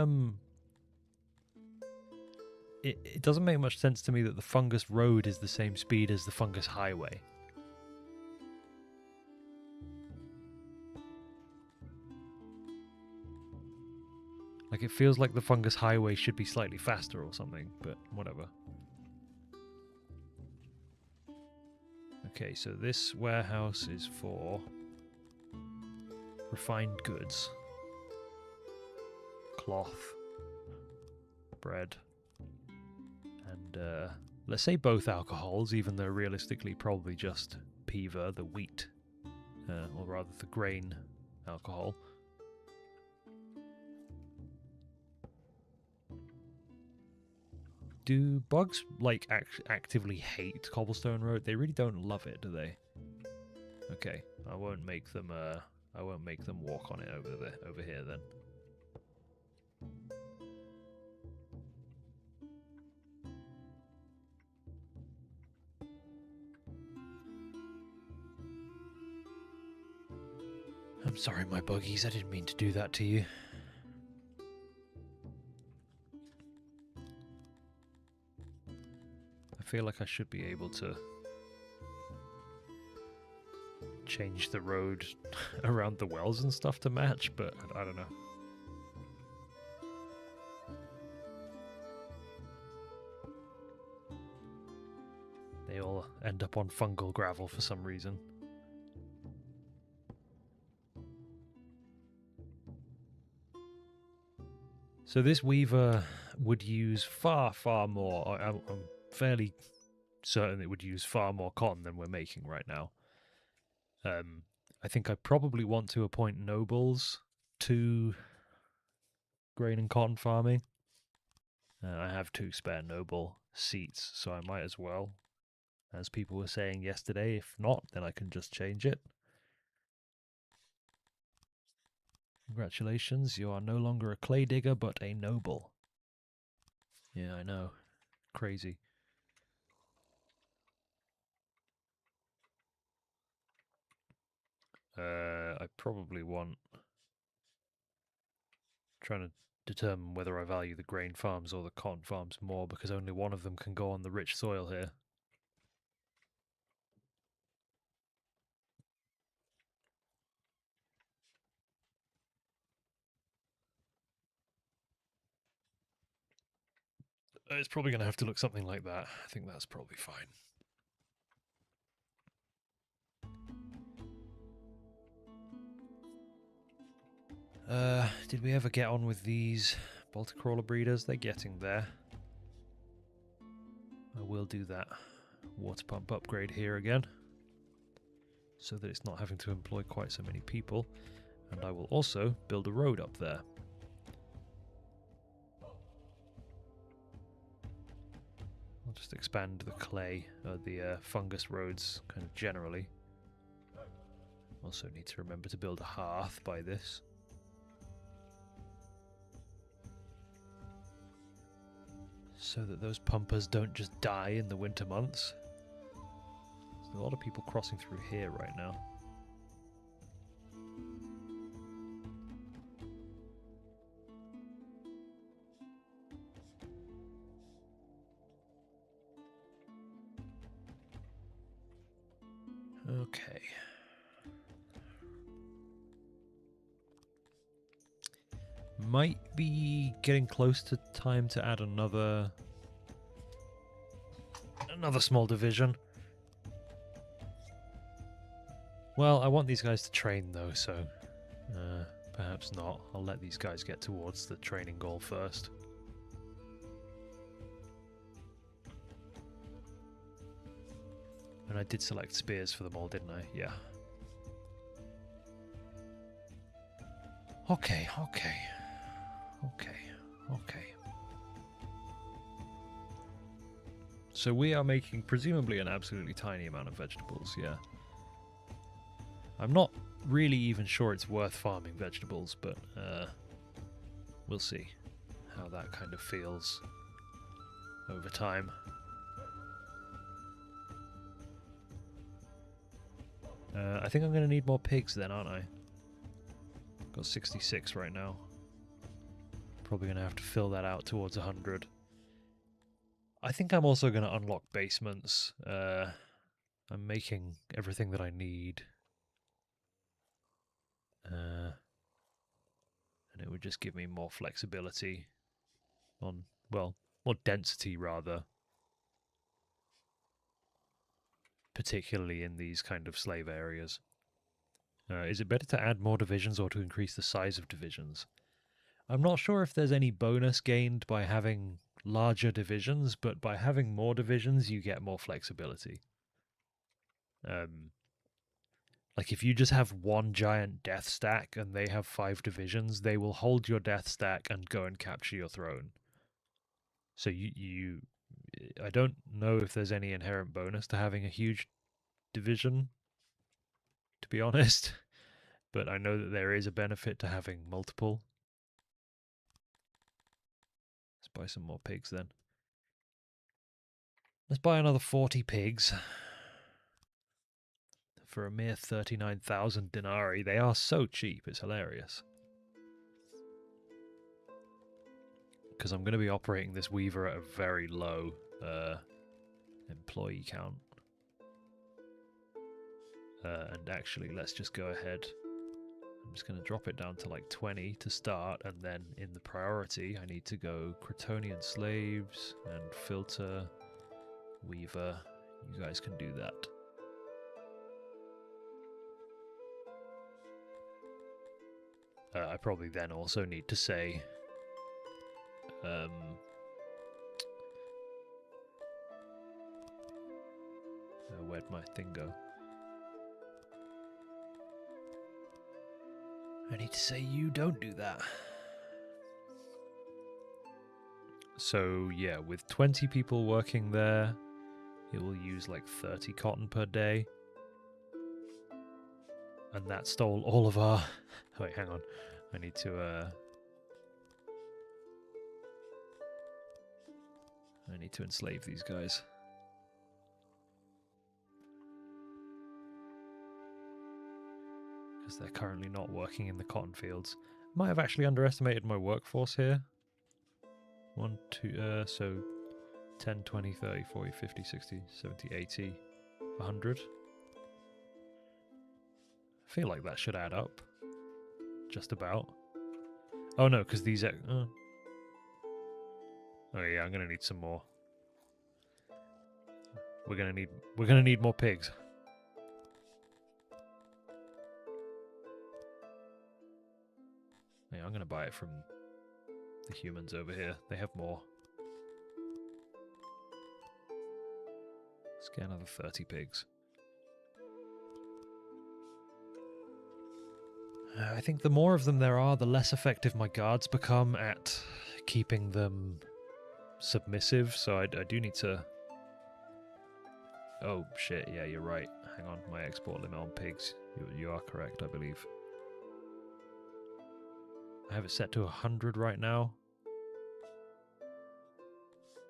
it doesn't make much sense to me that the fungus road is the same speed as the fungus highway. Like, it feels like the fungus highway should be slightly faster or something, but whatever. Okay, so this warehouse is for refined goods. Cloth. Bread. And, let's say both alcohols, even though realistically probably just Piva, the wheat, or rather the grain alcohol. Do bugs, like, actively hate Cobblestone Road? They really don't love it, do they? Okay, I won't make them walk on it over here then. I'm sorry, my buggies, I didn't mean to do that to you. I feel like I should be able to change the road around the wells and stuff to match, but I don't know. They all end up on fungal gravel for some reason. So this weaver would use far more. I'm fairly certain it would use far more cotton than we're making right now. I think I probably want to appoint nobles to grain and cotton farming. I have 2 spare noble seats, so I might as well, as people were saying yesterday. If not, then I can just change it. Congratulations, you are no longer a clay digger, but a noble. Yeah, I know. Crazy. I probably want... trying to determine whether I value the grain farms or the cotton farms more, because only one of them can go on the rich soil here. It's probably going to have to look something like that. I think that's probably fine. Did we ever get on with these Baltic crawler breeders? They're getting there. I will do that water pump upgrade here again, so that it's not having to employ quite so many people. And I will also build a road up there. I'll just expand the clay, the fungus roads kind of generally. Also need to remember to build a hearth by this. So that those pumpers don't just die in the winter months. There's a lot of people crossing through here right now. Okay. Might be getting close to time to add another small division. Well, I want these guys to train though, so perhaps not. I'll let these guys get towards the training goal first. And I did select spears for them all, didn't I? Yeah. Okay. So we are making presumably an absolutely tiny amount of vegetables, yeah. I'm not really even sure it's worth farming vegetables, but we'll see how that kind of feels over time. I think I'm going to need more pigs then, aren't I? Got 66 right now. Probably going to have to fill that out towards 100. I think I'm also going to unlock basements. I'm making everything that I need. And it would just give me more flexibility on, well, more density rather. Particularly in these kind of slave areas. Is it better to add more divisions or to increase the size of divisions? I'm not sure if there's any bonus gained by having larger divisions, but by having more divisions, you get more flexibility. Like if you just have one giant death stack and they have 5 divisions, they will hold your death stack and go and capture your throne. So I don't know if there's any inherent bonus to having a huge division, to be honest, but I know that there is a benefit to having multiple. Let's buy some more pigs then. Let's buy another 40 pigs. For a mere 39,000 denarii. They are so cheap, it's hilarious. Because I'm going to be operating this weaver at a very low employee count. And actually, let's just go ahead. I'm just going to drop it down to like 20 to start, and then in the priority, I need to go Crotonian slaves and filter weaver. You guys can do that. I probably then also need to say Where'd my thing go? I need to say you don't do that. So yeah, with 20 people working there, it will use like 30 cotton per day. And that stole all of our... Wait, hang on. I need to enslave these guys. Because they're currently not working in the cotton fields. Might have actually underestimated my workforce here. 1, 2, so 10, 20, 30, 40, 50, 60, 70, 80, 100. I feel like that should add up. Just about. Oh no, because these... oh yeah, I'm gonna need some more. We're gonna need more pigs. Yeah, I'm gonna buy it from the humans over here. They have more. Let's get another 30 pigs. I think the more of them there are, the less effective my guards become at keeping them submissive, so I do need to... Oh shit, yeah, you're right. Hang on, my export limit on pigs. You are correct, I believe. I have it set to 100 right now.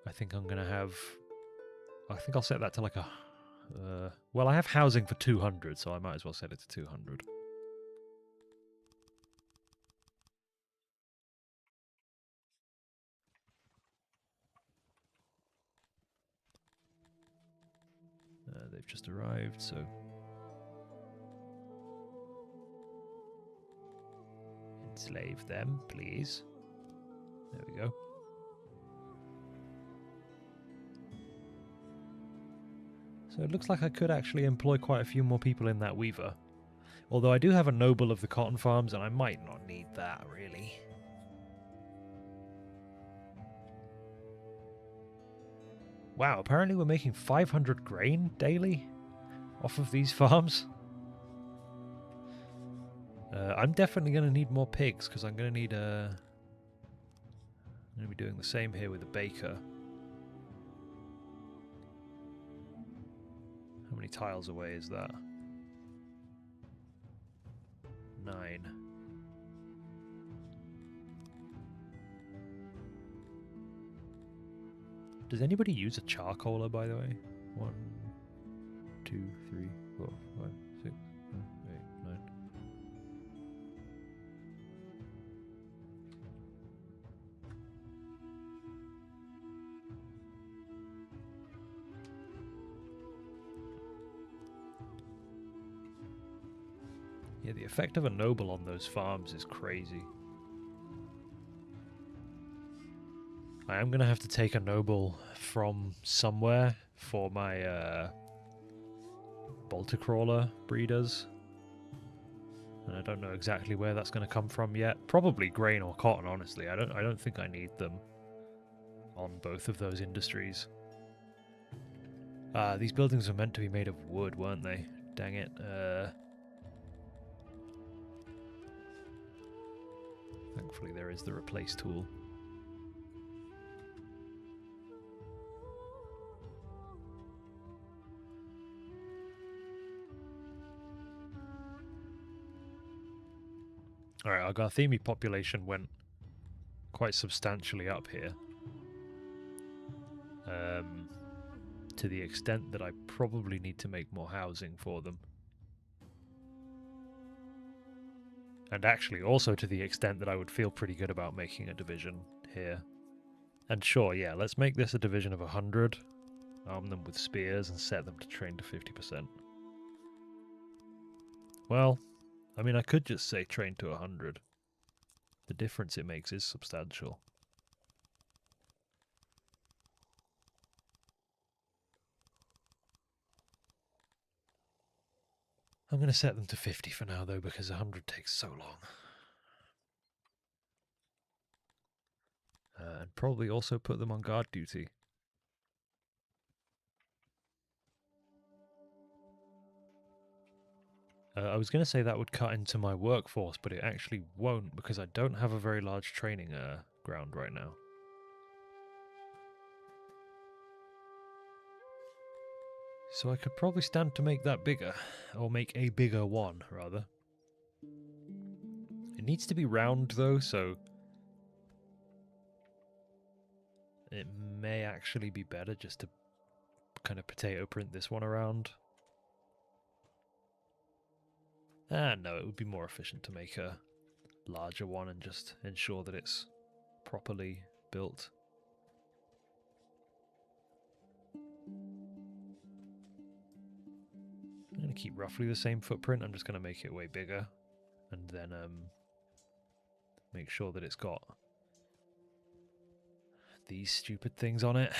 I think I'm gonna have... I think I'll set that to like a... well, I have housing for 200, so I might as well set it to 200. They've just arrived, so... Enslave them, please. There we go. So it looks like I could actually employ quite a few more people in that weaver. Although I do have a noble of the cotton farms, and I might not need that, really. Wow, apparently we're making 500 grain daily off of these farms. I'm definitely going to need more pigs, because I'm going to need I'm going to be doing the same here with the baker. How many tiles away is that? 9. Does anybody use a charcoaler, by the way? 1, 2, 3, 4, 5, 6, 7, 8, 9. Yeah, the effect of a noble on those farms is crazy. I am going to have to take a noble from somewhere for my bolter crawler breeders. And I don't know exactly where that's going to come from yet. Probably grain or cotton, honestly. I don't think I need them on both of those industries. These buildings were meant to be made of wood, weren't they? Dang it. Thankfully there is the replace tool. Alright, our garthimi population went quite substantially up here. To the extent that I probably need to make more housing for them. And actually also to the extent that I would feel pretty good about making a division here. And sure, yeah, let's make this a division of 100. Arm them with spears and set them to train to 50%. Well, I mean, I could just say train to 100. The difference it makes is substantial. I'm going to set them to 50 for now, though, because 100 takes so long. And probably also put them on guard duty. I was going to say that would cut into my workforce, but it actually won't because I don't have a very large training ground right now. So I could probably stand to make that bigger, or make a bigger one, rather. It needs to be round, though, so it may actually be better just to kind of potato print this one around. No, it would be more efficient to make a larger one and just ensure that it's properly built. I'm going to keep roughly the same footprint. I'm just going to make it way bigger and then make sure that it's got these stupid things on it.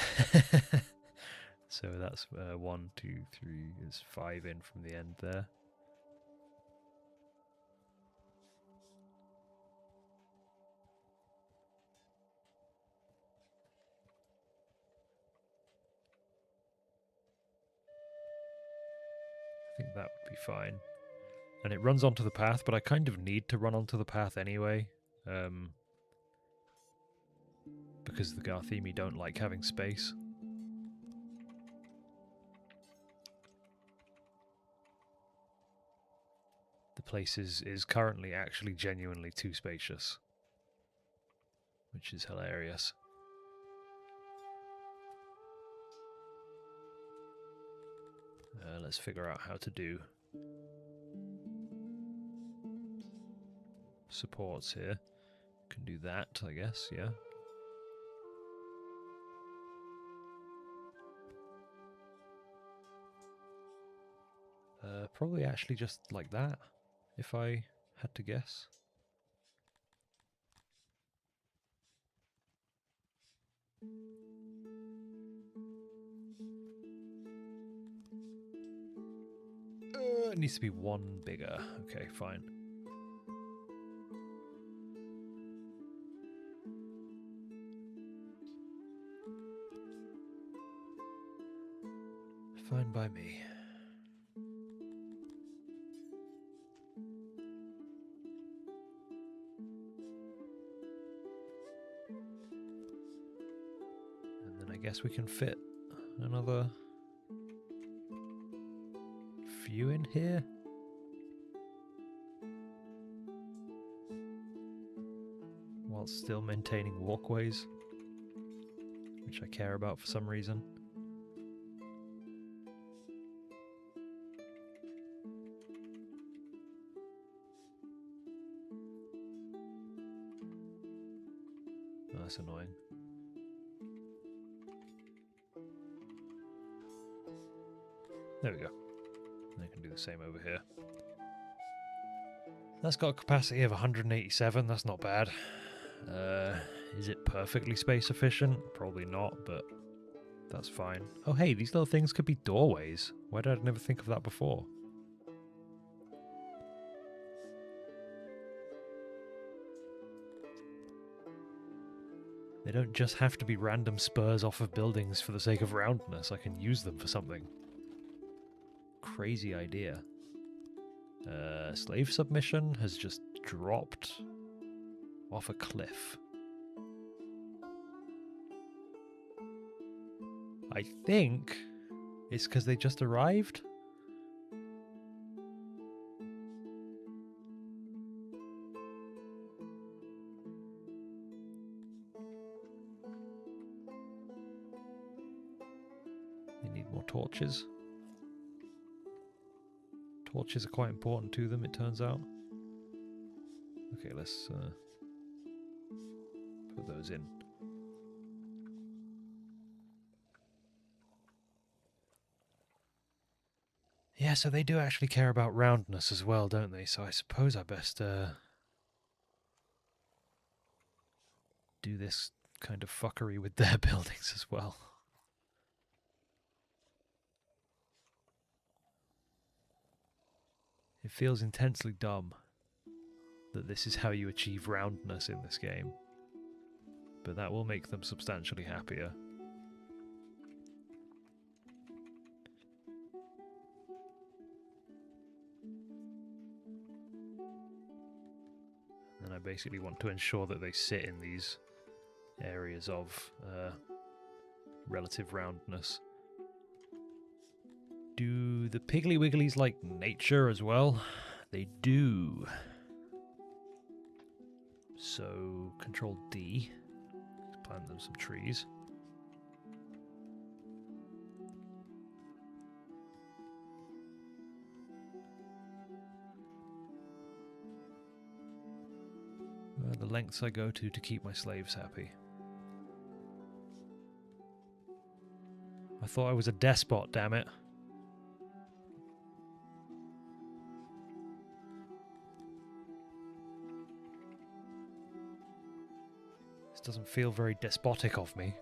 So that's 1, 2, 3, is 5 in from the end there. I think that would be fine. And it runs onto the path, but I kind of need to run onto the path anyway. Because the garthimi don't like having space. The place is currently actually genuinely too spacious. Which is hilarious. Let's figure out how to do supports here. Can do that, I guess, yeah. Probably actually just like that, if I had to guess. It needs to be one bigger. Okay, fine. Fine by me. And then I guess we can fit another few in here. While still maintaining walkways, which I care about for some reason. Oh, that's annoying. There we go. I can do the same over here. That's got a capacity of 187, that's not bad. Is it perfectly space efficient? Probably not, but that's fine. Oh hey, these little things could be doorways. Why did I never think of that before? They don't just have to be random spurs off of buildings for the sake of roundness. I can use them for something. Crazy idea. Slave submission has just dropped off a cliff. I think it's because they just arrived. They need more torches. Torches are quite important to them, it turns out. Okay, let's put those in. Yeah, so they do actually care about roundness as well, don't they? So I suppose I best do this kind of fuckery with their buildings as well. It feels intensely dumb that this is how you achieve roundness in this game. But that will make them substantially happier. basically want to ensure that they sit in these areas of relative roundness. Do the Piggly Wigglies like nature as well? They do. So, Control D. Let's plant them some trees. The lengths I go to keep my slaves happy. I thought I was a despot, damn it. This doesn't feel very despotic of me.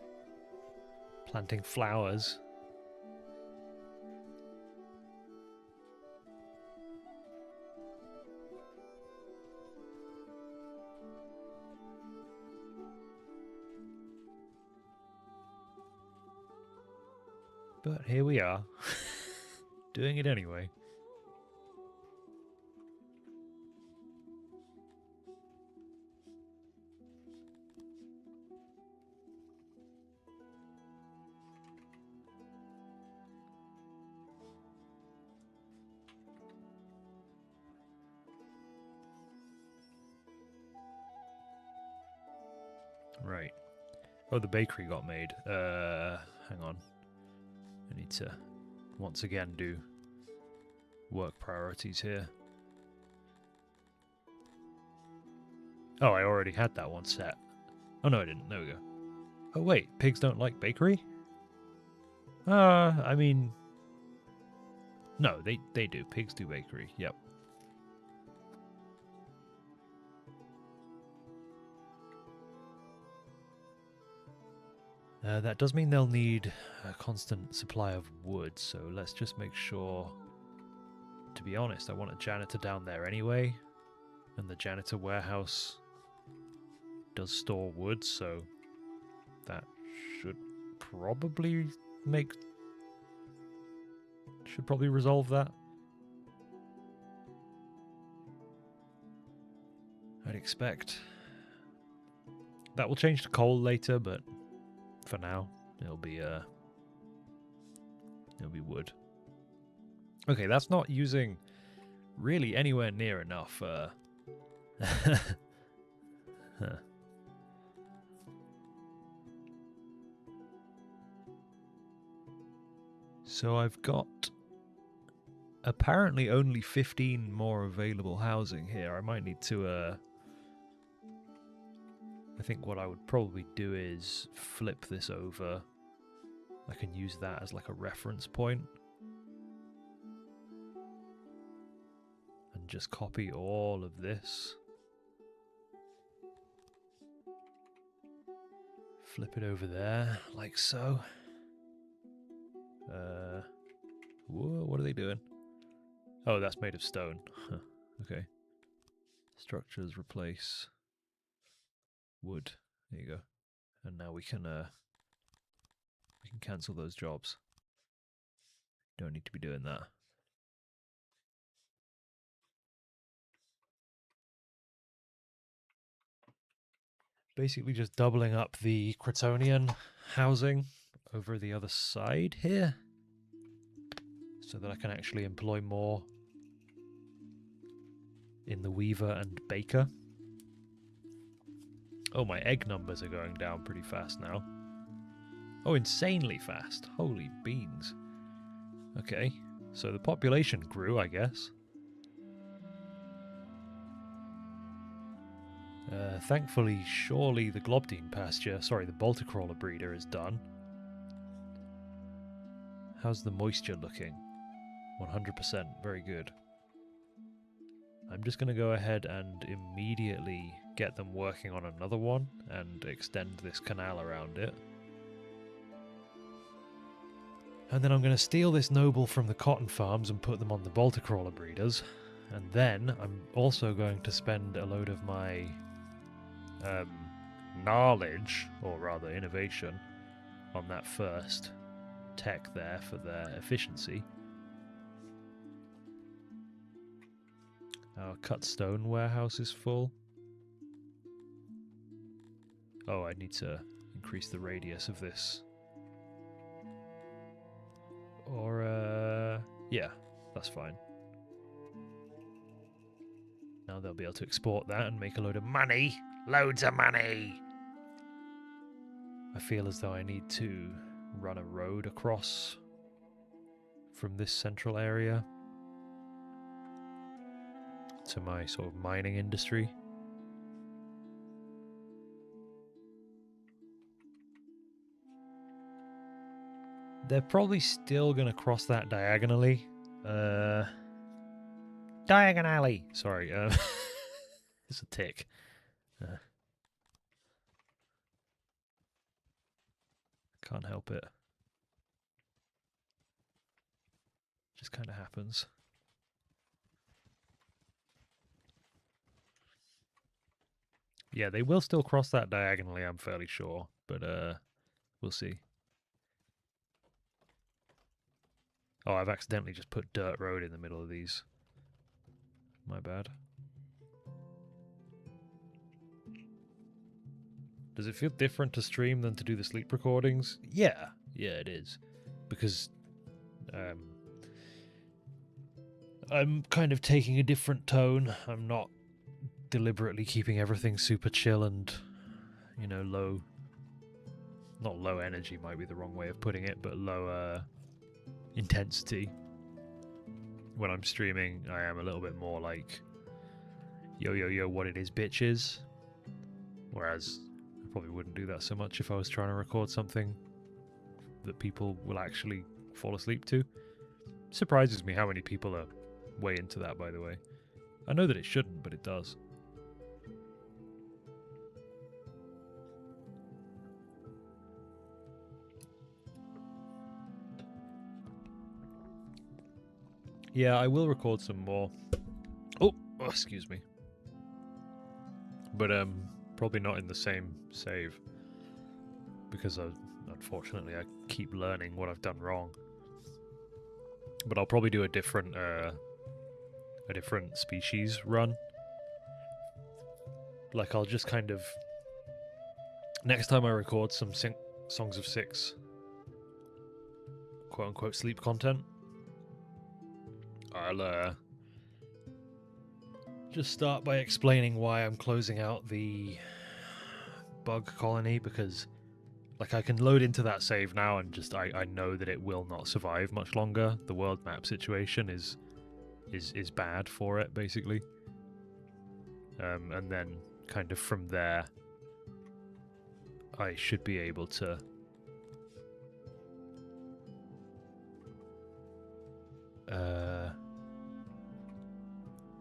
Planting flowers. But here we are, doing it anyway. Right. Oh, the bakery got made. Hang on. I need to, once again, do work priorities here. Oh, I already had that one set. Oh, no, I didn't. There we go. Oh, wait. Pigs don't like bakery? I mean... No, they do. Pigs do bakery. Yep. That does mean they'll need a constant supply of wood, so let's just make sure... To be honest, I want a janitor down there anyway, and the janitor warehouse does store wood, so that should probably resolve that. I'd expect. That will change to coal later, but for now, it'll be wood. Okay, that's not using really anywhere near enough. So I've got apparently only 15 more available housing here. I might need to I think what I would probably do is flip this over. I can use that as like a reference point. And just copy all of this. Flip it over there, like so. Whoa, what are they doing? Oh, that's made of stone. Okay. Structures replace wood. There you go. And now we can cancel those jobs. Don't need to be doing that. Basically just doubling up the Cretonian housing over the other side here, so that I can actually employ more in the weaver and baker. Oh, my egg numbers are going down pretty fast now. Oh, insanely fast. Holy beans. Okay, so the population grew, I guess. Thankfully, surely the Globdine pasture, sorry, the Balticrawler breeder is done. How's the moisture looking? 100%, very good. I'm just going to go ahead and immediately get them working on another one and extend this canal around it. And then I'm going to steal this noble from the cotton farms and put them on the Balticrawler breeders. And then I'm also going to spend a load of my knowledge, or rather innovation, on that first tech there for their efficiency. Our cut stone warehouse is full. Oh, I need to increase the radius of this. Or, yeah, that's fine. Now they'll be able to export that and make a load of money. Loads of money! I feel as though I need to run a road across from this central area to my sort of mining industry. They're probably still going to cross that diagonally. Diagonally! Sorry, it's a tick. Can't help it. Just kind of happens. Yeah, they will still cross that diagonally, I'm fairly sure, but we'll see. Oh, I've accidentally just put dirt road in the middle of these. My bad. Does it feel different to stream than to do the sleep recordings? Yeah, it is. Because I'm kind of taking a different tone. I'm not deliberately keeping everything super chill and, you know, low... Not low energy might be the wrong way of putting it, but low intensity. When I'm streaming, I am a little bit more like, yo, what it is, bitches. Whereas I probably wouldn't do that so much if I was trying to record something that people will actually fall asleep to. Surprises me how many people are way into that, by the way. I know that it shouldn't, but it does. Yeah, I will record some more. Oh, excuse me. But probably not in the same save, because unfortunately I keep learning what I've done wrong. But I'll probably do a different species run. Like I'll just kind of, next time I record some Songs of Six quote unquote sleep content, I'll just start by explaining why I'm closing out the bug colony, because like I can load into that save now and just I know that it will not survive much longer. The world map situation is bad for it, basically. And then kind of from there I should be able to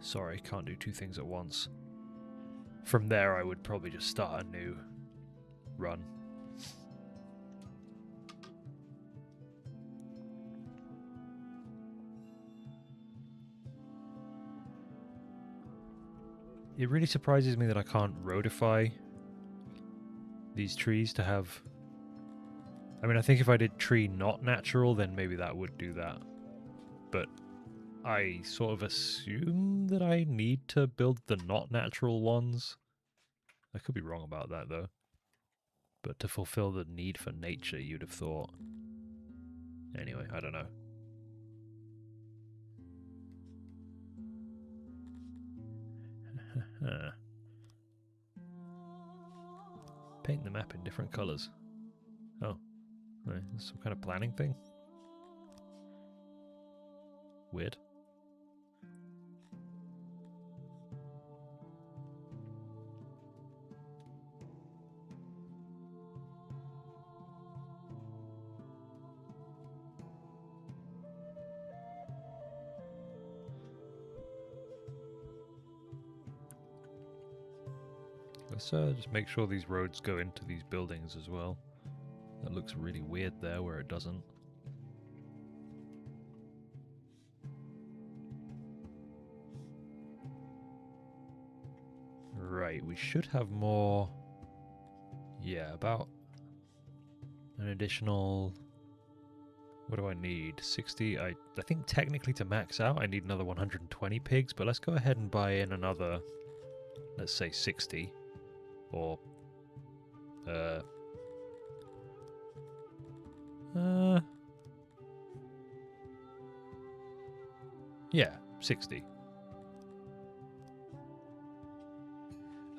sorry, can't do two things at once. From there I would probably just start a new run. It really surprises me that I can't roadify these trees to have... I mean, I think if I did tree not natural, then maybe that would do that. But I sort of assume that I need to build the not natural ones. I could be wrong about that, though. But to fulfill the need for nature, you'd have thought. Anyway, I don't know. Paint the map in different colours. Oh, right, some kind of planning thing? Weird. Let's just make sure these roads go into these buildings as well. That looks really weird there where it doesn't. Right, we should have more... Yeah, about an additional... What do I need? 60? I think technically to max out I need another 120 pigs, but let's go ahead and buy in another, let's say 60. Or Yeah, 60.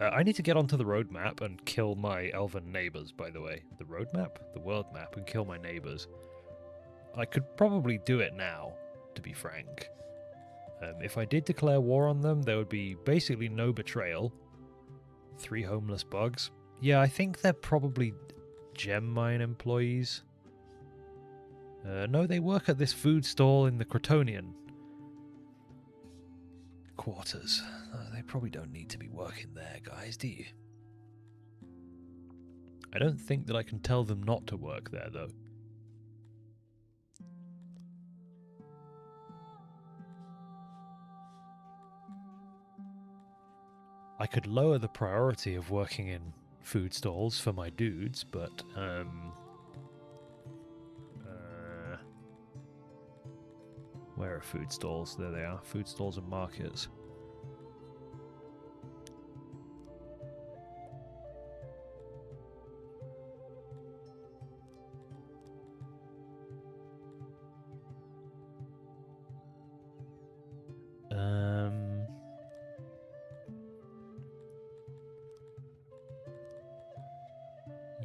I need to get onto the road map and kill my elven neighbors, by the way. The road map? The world map, and kill my neighbors. I could probably do it now, to be frank. If I did declare war on them, there would be basically no betrayal. 3 homeless bugs. Yeah, I think they're probably gem mine employees. No, they work at this food stall in the Crotonian quarters. They probably don't need to be working there, guys, do you? I don't think that I can tell them not to work there, though. I could lower the priority of working in food stalls for my dudes, but, where are food stalls? There they are. Food stalls and markets.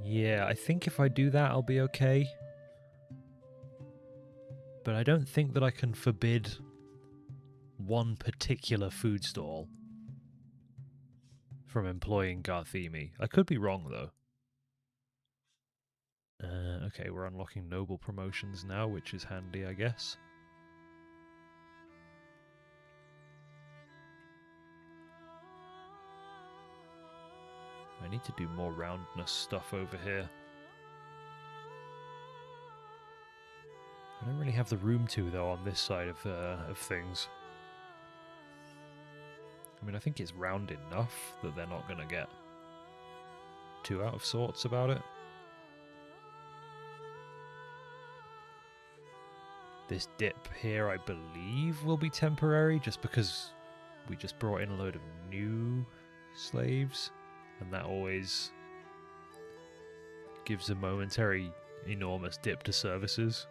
Yeah, I think if I do that, I'll be okay. But I don't think that I can forbid one particular food stall from employing garthimi. I could be wrong, though. Okay, we're unlocking noble promotions now, which is handy, I guess. I need to do more roundness stuff over here. I don't really have the room to, though, on this side of things. I mean, I think it's round enough that they're not going to get too out of sorts about it. This dip here, I believe, will be temporary, just because we just brought in a load of new slaves, and that always gives a momentary enormous dip to services.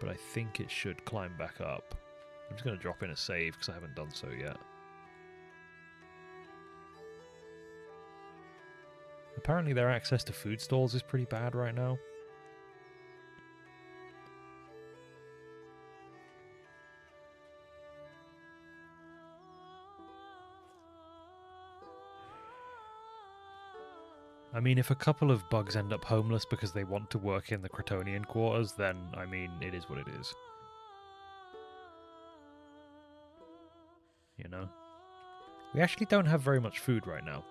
But I think it should climb back up. I'm just going to drop in a save because I haven't done so yet. Apparently their access to food stalls is pretty bad right now. I mean, if a couple of bugs end up homeless because they want to work in the Crotonian quarters, then, I mean, it is what it is. You know? We actually don't have very much food right now.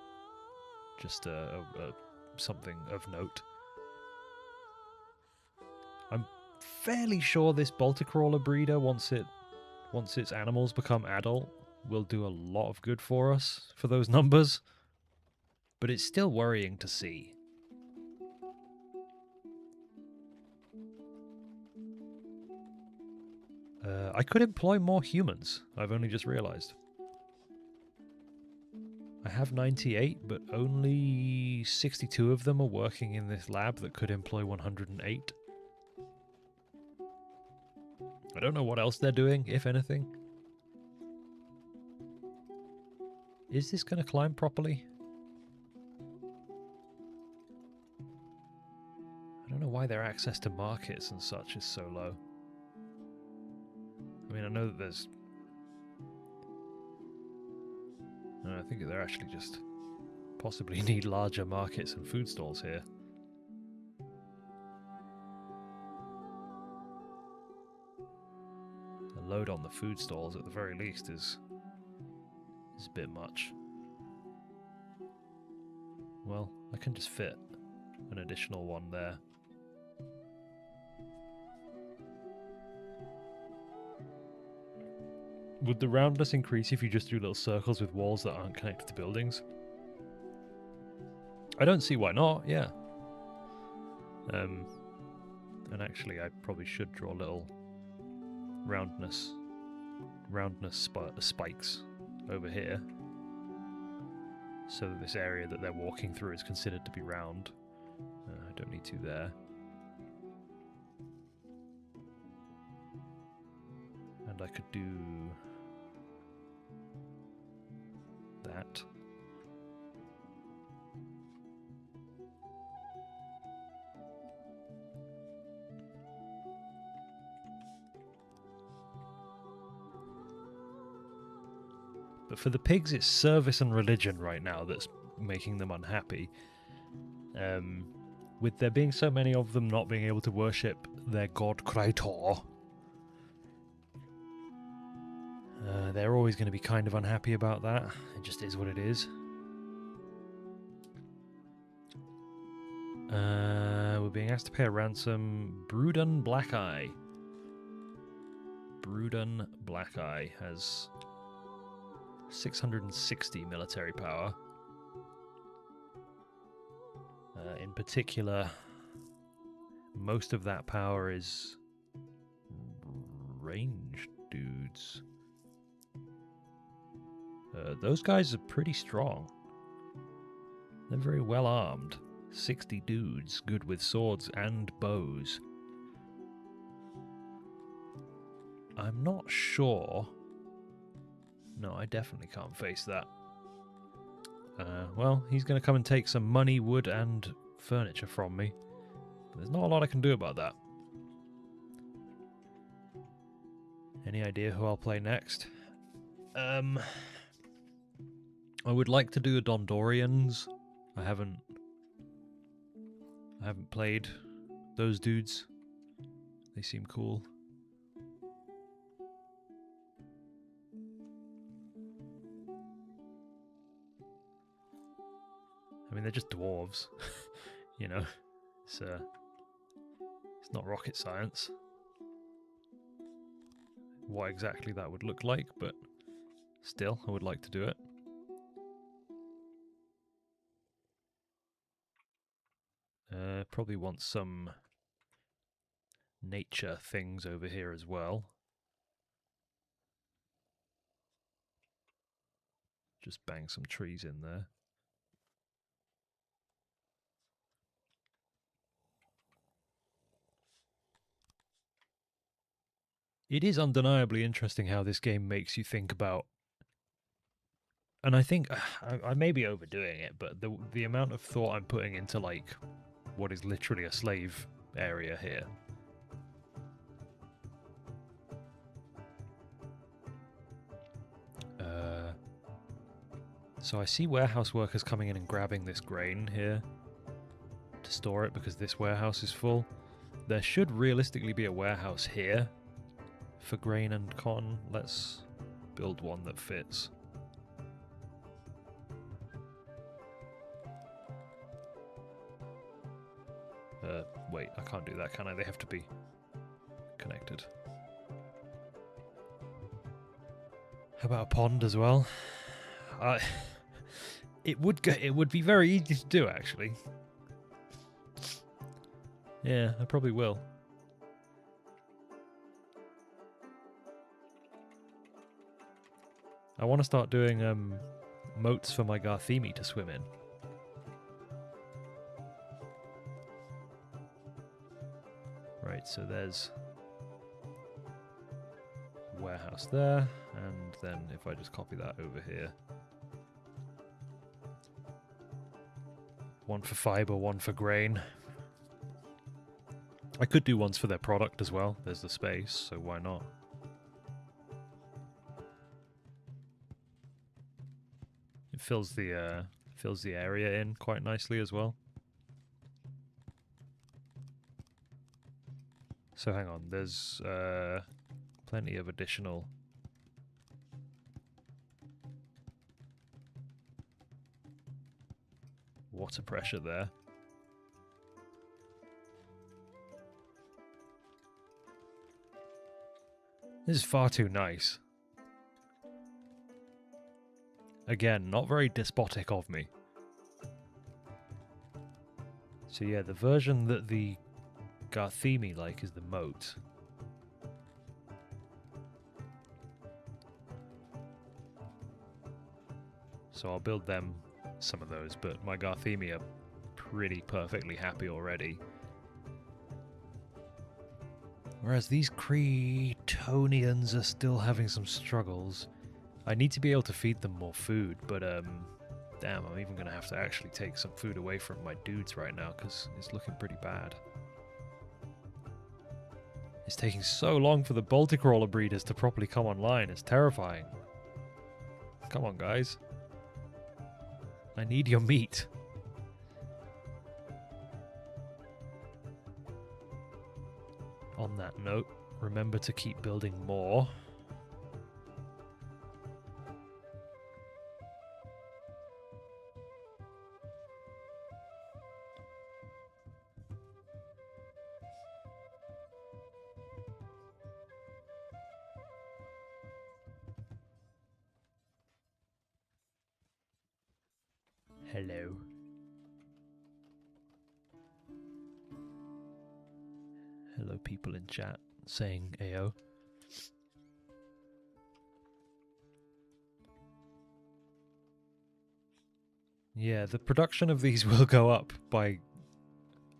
Just something of note. I'm fairly sure this Balticrawler breeder, once its animals become adult, will do a lot of good for us for those numbers. But it's still worrying to see. I could employ more humans, I've only just realised. I have 98, but only 62 of them are working in this lab that could employ 108. I don't know what else they're doing, if anything. Is this going to climb properly? I don't know why their access to markets and such is so low. I mean, I know that there's... I think they're actually just possibly need larger markets and food stalls here. The load on the food stalls, at the very least, is a bit much. Well, I can just fit an additional one there. Would the roundness increase if you just drew little circles with walls that aren't connected to buildings? I don't see why not, yeah. And actually I probably should draw little roundness spikes over here. so that this area that they're walking through is considered to be round. I don't need to there. And I could do that. But for the pigs, it's service and religion right now that's making them unhappy. With there being so many of them not being able to worship their god Krator, they're always going to be kind of unhappy about that. It just is what it is. We're being asked to pay a ransom. Brudun Blackeye. Brudun Blackeye has 660 military power. In particular, most of that power is ranged dudes. Those guys are pretty strong. They're very well armed. 60 dudes, good with swords and bows. I'm not sure. No, I definitely can't face that. Well, he's going to come and take some money, wood, and furniture from me. But there's not a lot I can do about that. Any idea who I'll play next? I would like to do the Dondorians. I haven't played those dudes. They seem cool. I mean, they're just dwarves, you know. It's not rocket science. What exactly that would look like, but still, I would like to do it. Probably want some nature things over here as well. Just bang some trees in there. It is undeniably interesting how this game makes you think about, and I think I may be overdoing it, but the amount of thought I'm putting into like what is literally a slave area here. So I see warehouse workers coming in and grabbing this grain here to store it because this warehouse is full. There should realistically be a warehouse here for grain and cotton. Let's build one that fits. Wait, I can't do that, can I? They have to be connected. How about a pond as well? It would be very easy to do, actually. Yeah, I probably will. I want to start doing moats for my garthimi to swim in. Right, so there's a warehouse there, and then if I just copy that over here. One for fiber, one for grain. I could do ones for their product as well. There's the space, so why not? It fills the area in quite nicely as well. So hang on, there's plenty of additional water pressure there. This is far too nice. Again, not very despotic of me. So yeah, the version that the garthimi like is the moat. So I'll build them some of those, but my garthimi are pretty perfectly happy already. Whereas these Cretonians are still having some struggles. I need to be able to feed them more food, but damn, I'm even going to have to actually take some food away from my dudes right now because it's looking pretty bad. It's taking so long for the Balticrawler breeders to properly come online. It's terrifying. Come on, guys. I need your meat. On that note, remember to keep building more. Hello. Hello, people in chat saying AO. Yeah, the production of these will go up by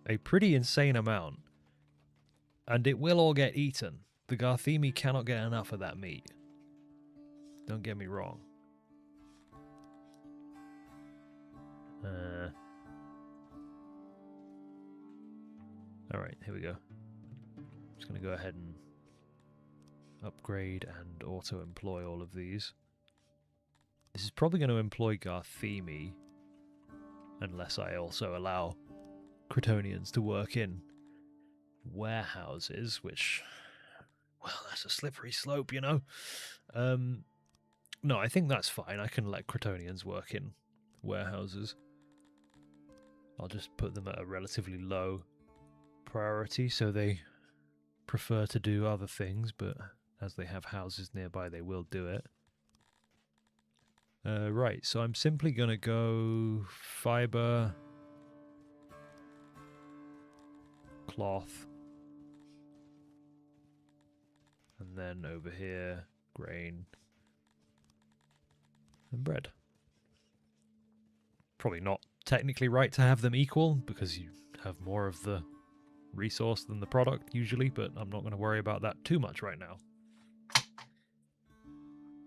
a pretty insane amount. And it will all get eaten. The garthimi cannot get enough of that meat. Don't get me wrong. Alright, here we go. Just going to go ahead and upgrade and auto-employ all of these. This is probably going to employ garthimi, unless I also allow Cretonians to work in warehouses, which, well, that's a slippery slope, you know. No, I think that's fine. I can let Cretonians work in warehouses. I'll just put them at a relatively low priority, so they prefer to do other things, but as they have houses nearby, they will do it. Right, so I'm simply going to go fiber, cloth, and then over here, grain, and bread. Probably not technically right to have them equal, because you have more of the resource than the product usually, but I'm not going to worry about that too much right now.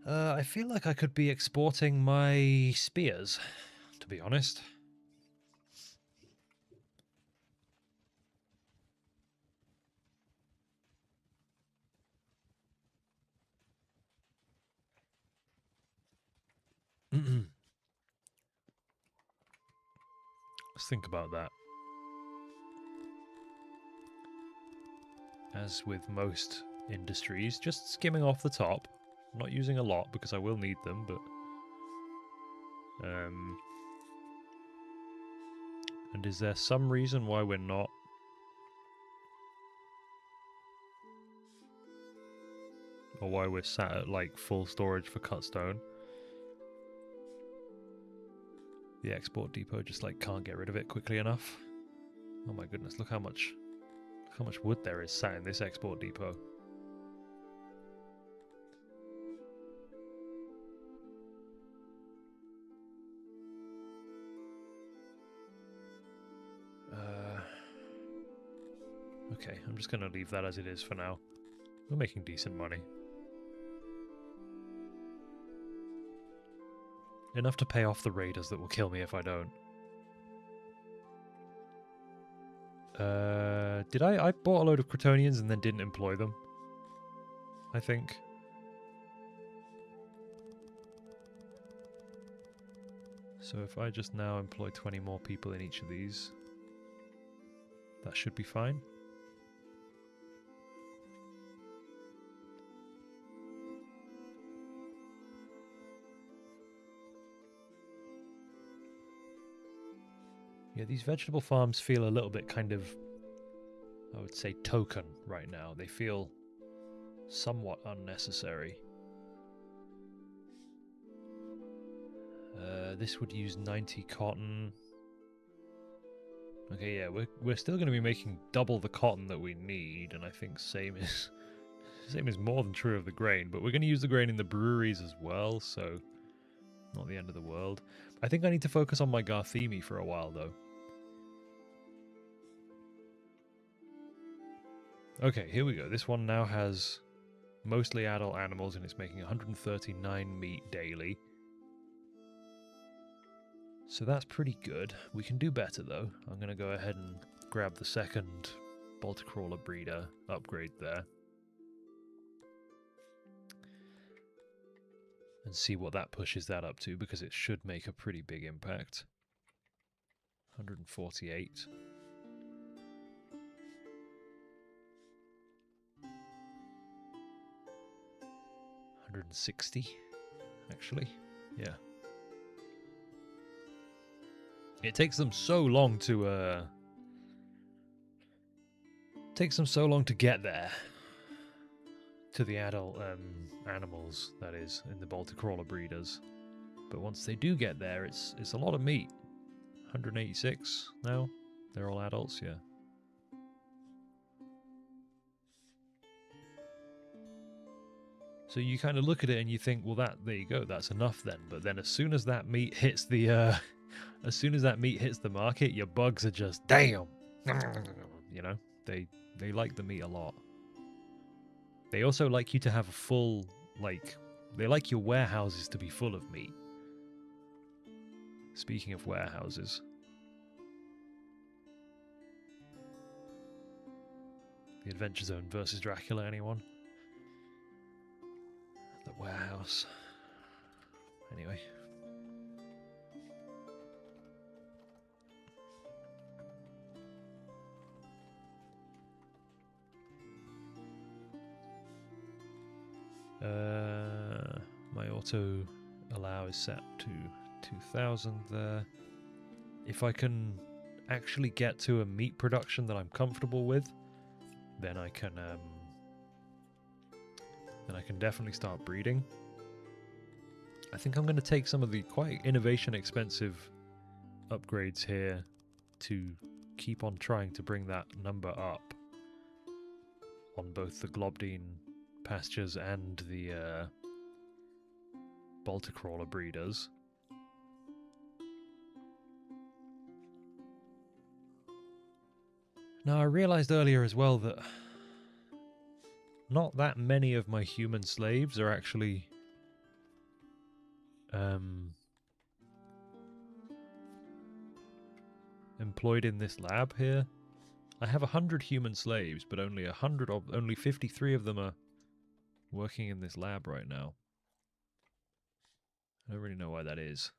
I feel like I could be exporting my spears, to be honest. Let's think about that. As with most industries, just skimming off the top. Not using a lot because I will need them, but and is there some reason why we're not? Or why we're sat at like full storage for cut stone? The export depot just like can't get rid of it quickly enough. Oh my goodness, look how much wood there is sat in this export depot. Okay, I'm just going to leave that as it is for now. We're making decent money. Enough to pay off the raiders that will kill me if I don't. Did I bought a load of Cretonians and then didn't employ them? I think. So if I just now employ 20 more people in each of these, that should be fine. Yeah, these vegetable farms feel a little bit kind of, I would say, token right now. They feel somewhat unnecessary. This would use 90 cotton. Okay, yeah, we're still going to be making double the cotton that we need, and I think same is more than true of the grain. But we're going to use the grain in the breweries as well, so Not the end of the world. I think I need to focus on my garthimi for a while, though. Okay, here we go. This one now has mostly adult animals, and it's making 139 meat daily. So that's pretty good. We can do better, though. I'm going to go ahead and grab the second Bolter-crawler breeder upgrade there. And see what that pushes that up to, because it should make a pretty big impact. 148. 160, actually. Yeah. It takes them so long to get there. To the adult animals, that is, in the Bolter-crawler breeders. But once they do get there, it's a lot of meat. 186 now. They're all adults, yeah. So you kind of look at it and you think, well, there you go, that's enough then. But then as soon as that meat hits the market, your bugs are just damn. You know, they like the meat a lot. They also like you to have a full, they like your warehouses to be full of meat. Speaking of warehouses. The Adventure Zone versus Dracula, anyone? The warehouse. Anyway. My auto allow is set to 2000 there. If I can actually get to a meat production that I'm comfortable with, then I can definitely start breeding. I think I'm going to take some of the quite innovation expensive upgrades here to keep on trying to bring that number up on both the Globdine pastures and the Bolter-crawler breeders. Now, I realized earlier as well that not that many of my human slaves are actually employed in this lab here. I have 100 human slaves, but only 53 of them are working in this lab right now. I don't really know why that is.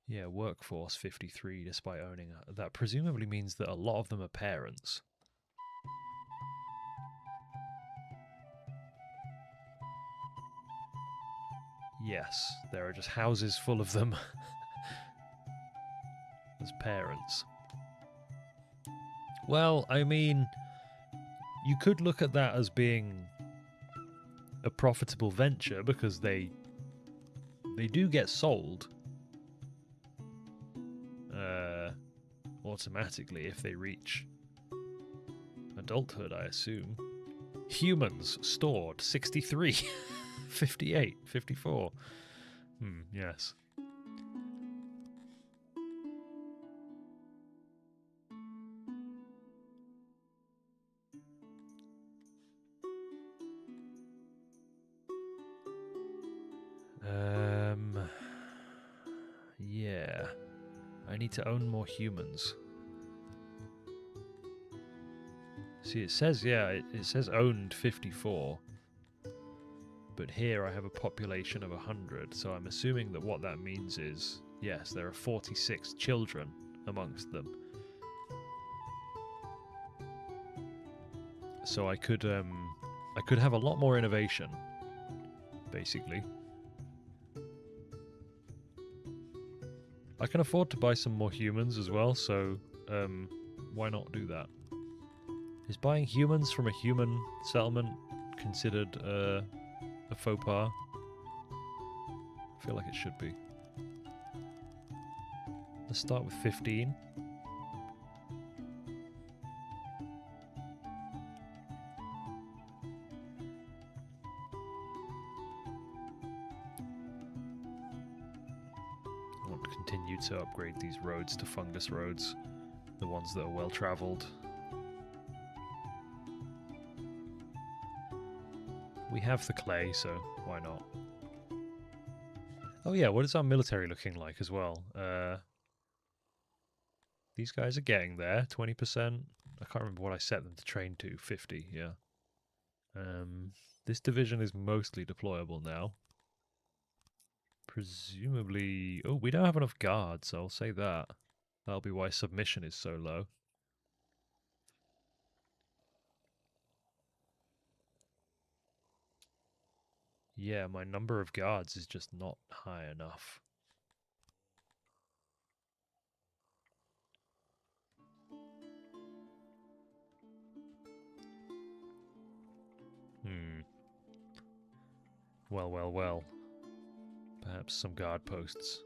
Yeah, workforce 53 despite owning that presumably means that a lot of them are parents. Yes, there are just houses full of them as parents. Well, I mean, you could look at that as being a profitable venture because they do get sold automatically if they reach adulthood, I assume. Humans stored 63, 58, 54. Yes. Yeah. I need to own more humans. See, it says, yeah, it says owned 54. But here I have a population of 100, so I'm assuming that what that means is, yes, there are 46 children amongst them. So I could have a lot more innovation, basically. I can afford to buy some more humans as well, so why not do that? Is buying humans from a human settlement considered a faux pas? I feel like it should be. Let's start with 15. continue to upgrade these roads to fungus roads, the ones that are well travelled. We have the clay, so why not? Oh yeah, what is our military looking like as well? These guys are getting there, 20%. I can't remember what I set them to train to, 50, yeah. This division is mostly deployable now. Presumably... Oh, we don't have enough guards, I'll say that. That'll be why submission is so low. Yeah, my number of guards is just not high enough. Well, well, well. Perhaps some guard posts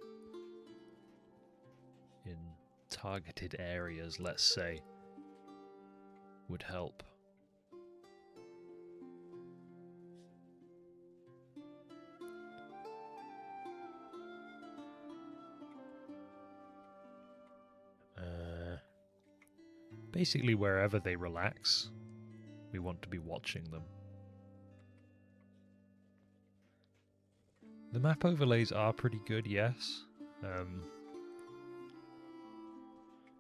in targeted areas, let's say, would help. Basically, wherever they relax, we want to be watching them. The map overlays are pretty good, yes.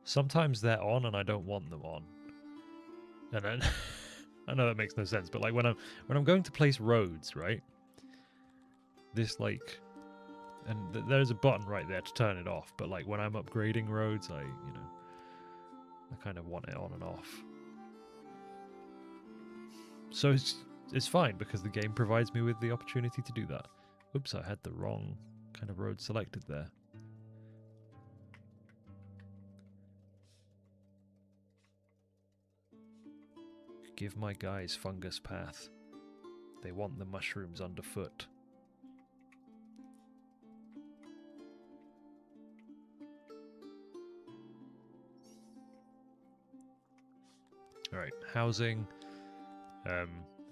Sometimes they're on and I don't want them on. And then I know that makes no sense, but like when I'm going to place roads, right? This like, and there's a button right there to turn it off, but like when I'm upgrading roads, I kind of want it on and off. So it's fine because the game provides me with the opportunity to do that. Oops, I had the wrong kind of road selected there. Give my guys fungus path. They want the mushrooms underfoot. Alright, housing.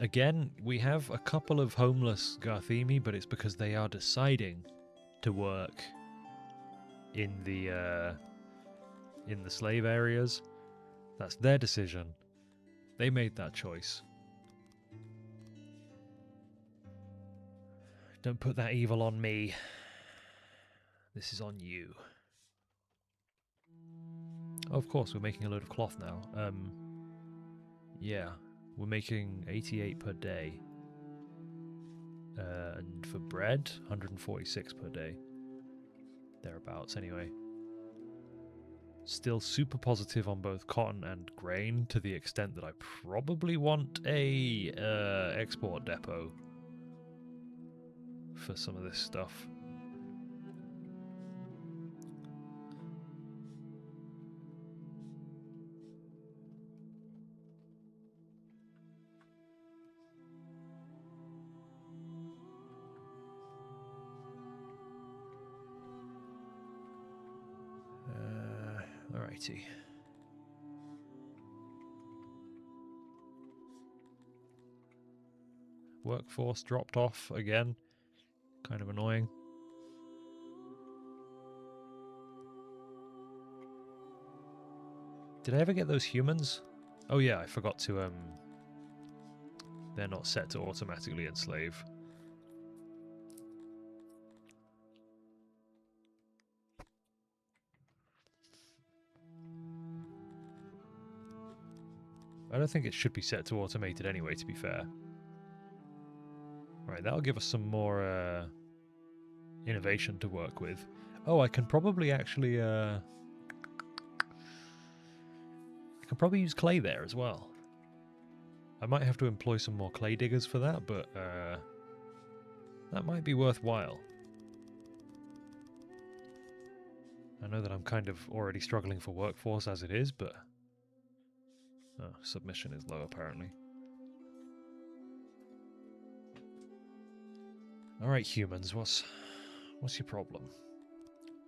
Again, we have a couple of homeless garthimi, but it's because they are deciding to work in the slave areas. That's their decision. They made that choice. Don't put that evil on me. This is on you. Oh, of course, we're making a load of cloth now. Yeah, we're making 88 per day. And for bread, 146 per day. Thereabouts, anyway. Still super positive on both cotton and grain, to the extent that I probably want a export depot for some of this stuff. Alrighty. Workforce dropped off again. Kind of annoying. Did I ever get those humans? Oh yeah, I forgot to they're not set to automatically enslave. I don't think it should be set to automated anyway, to be fair. Alright, that'll give us some more innovation to work with. Oh, I can probably actually I can probably use clay there as well. I might have to employ some more clay diggers for that, but that might be worthwhile. I know that I'm kind of already struggling for workforce as it is, but submission is low apparently. Alright, humans, what's your problem?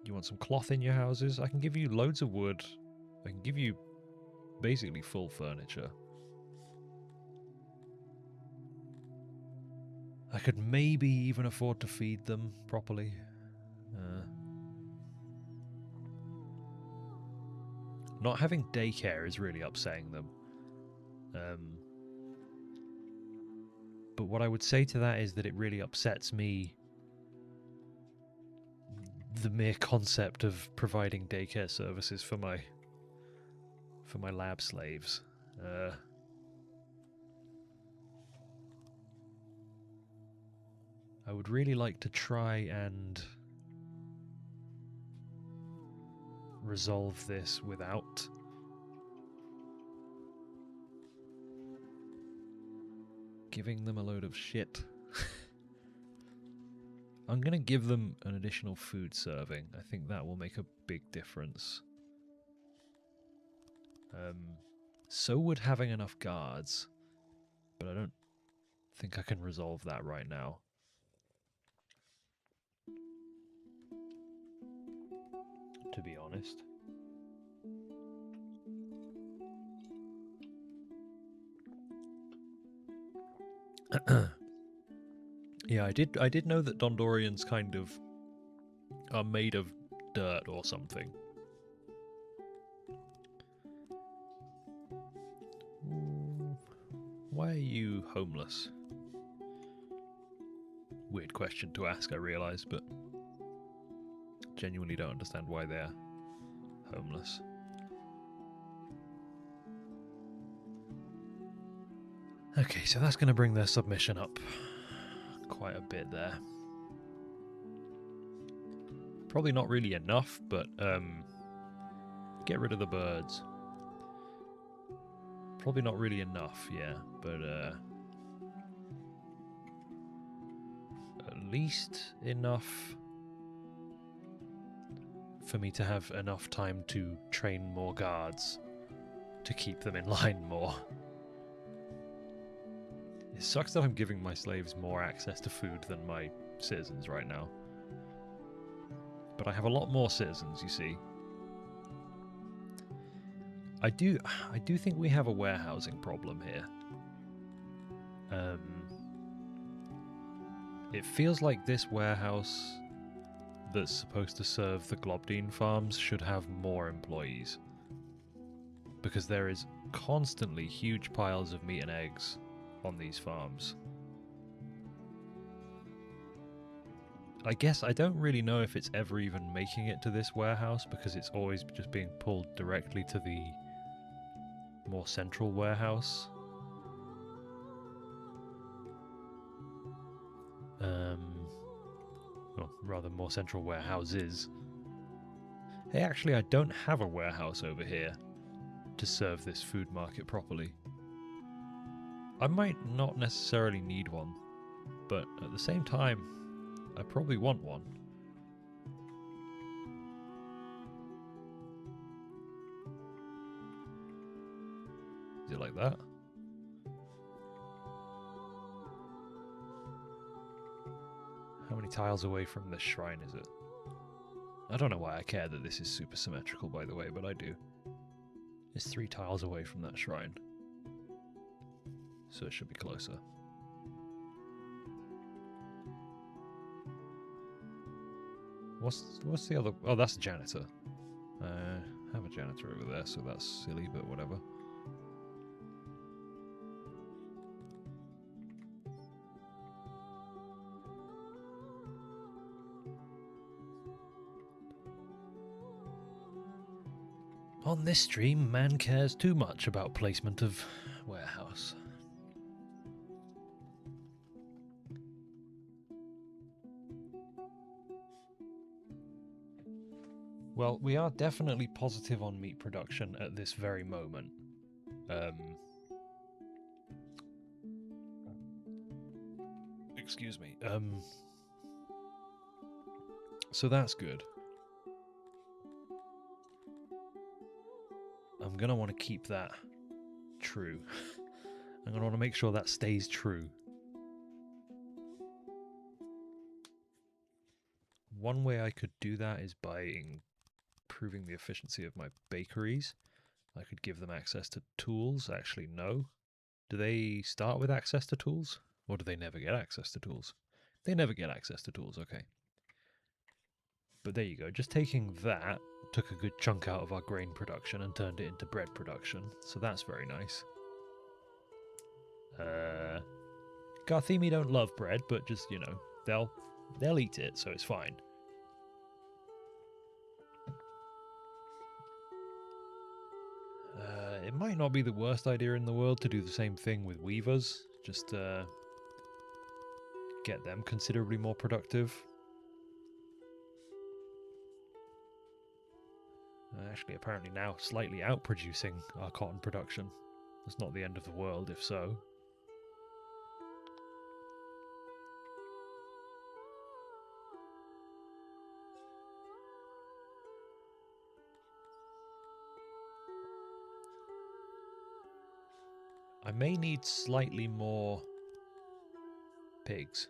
You want some cloth in your houses? I can give you loads of wood. I can give you basically full furniture. I could maybe even afford to feed them properly. Not having daycare is really upsetting them. But what I would say to that is that it really upsets me, the mere concept of providing daycare services for my lab slaves. I would really like to try and resolve this without giving them a load of shit. I'm going to give them an additional food serving. I think that will make a big difference. So would having enough guards, but I don't think I can resolve that right now. To be honest. Yeah, I did know that Dondorians kind of are made of dirt or something. Why are you homeless? Weird question to ask, I realise, but genuinely don't understand why they're homeless. Okay, so that's going to bring their submission up quite a bit there. Probably not really enough, but get rid of the birds. Probably not really enough, yeah, but at least enough for me to have enough time to train more guards to keep them in line more. It sucks that I'm giving my slaves more access to food than my citizens right now. But I have a lot more citizens, you see. I do think we have a warehousing problem here. It feels like this warehouse that's supposed to serve the Globdine farms should have more employees. Because there is constantly huge piles of meat and eggs on these farms. I guess I don't really know if it's ever even making it to this warehouse because it's always just being pulled directly to the more central warehouse. Well, rather more central warehouses. Hey, actually, I don't have a warehouse over here to serve this food market properly. I might not necessarily need one, but at the same time, I probably want one. Is it like that? How many tiles away from this shrine is it? I don't know why I care that this is super symmetrical, by the way, but I do. It's 3 tiles away from that shrine. So it should be closer. What's the other... Oh, that's a janitor. I have a janitor over there, so that's silly, but whatever. On this stream, man cares too much about placement of warehouse. Well, we are definitely positive on meat production at this very moment. Excuse me. So that's good. I'm going to want to keep that true. I'm going to want to make sure that stays true. One way I could do that is by improving the efficiency of my bakeries. I could give them access to tools. Actually, no. Do they start with access to tools? Or do they never get access to tools? They never get access to tools, okay. But there you go. Just taking that took a good chunk out of our grain production and turned it into bread production. So that's very nice. Garthimi don't love bread, but just, you know, they'll eat it, so it's fine. It might not be the worst idea in the world to do the same thing with weavers. Just get them considerably more productive. Actually, apparently now slightly outproducing our cotton production. That's not the end of the world, if so. I may need slightly more pigs.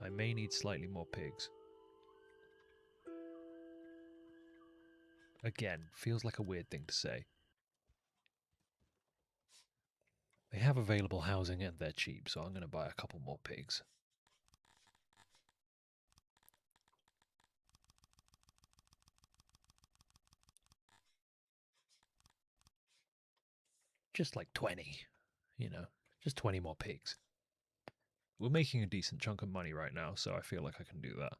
I may need slightly more pigs. Again, feels like a weird thing to say. They have available housing and they're cheap, so I'm going to buy a couple more pigs. Just like 20, you know, just 20 more pigs. We're making a decent chunk of money right now, so I feel like I can do that.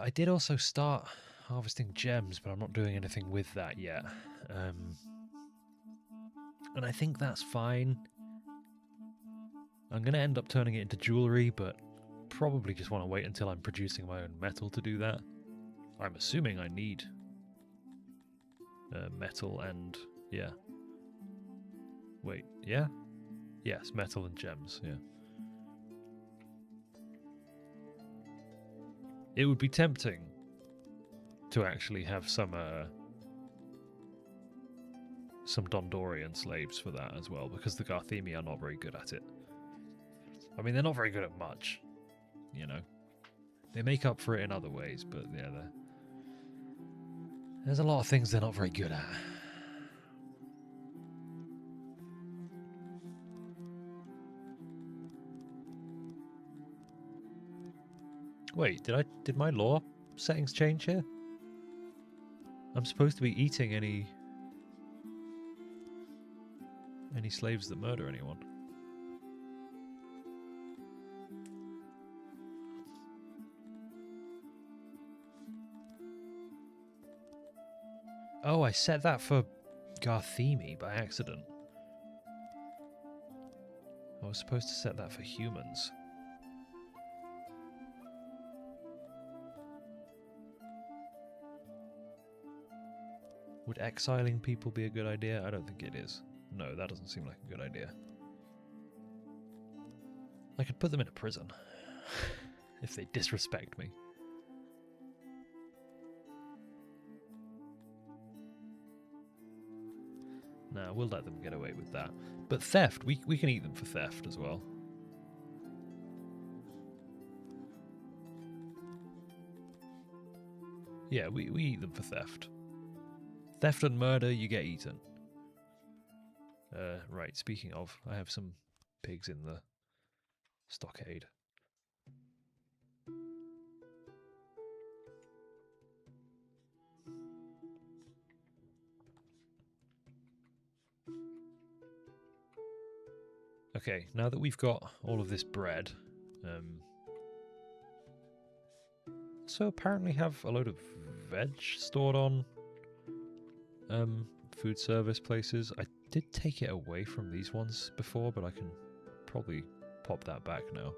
I did also start harvesting gems, but I'm not doing anything with that yet. And I think that's fine. I'm going to end up turning it into jewellery, but probably just want to wait until I'm producing my own metal to do that. I'm assuming I need metal and, yeah. Wait, yeah? Yes, metal and gems, yeah. It would be tempting to actually have some Dondorian slaves for that as well, because the Garthimi are not very good at it. I mean, they're not very good at much, you know. They make up for it in other ways, but yeah, there's a lot of things they're not very good at. Wait, did my law settings change here? I'm supposed to be eating any slaves that murder anyone. Oh, I set that for Garthimi by accident. I was supposed to set that for humans. Would exiling people be a good idea? I don't think it is. No, that doesn't seem like a good idea. I could put them in a prison if they disrespect me. Nah, we'll let them get away with that. But theft, we can eat them for theft as well. Yeah, we eat them for theft. Theft and murder, you get eaten. Right, speaking of, I have some pigs in the stockade. Okay, now that we've got all of this bread, so apparently have a load of veg stored on food service places. I did take it away from these ones before, but I can probably pop that back now.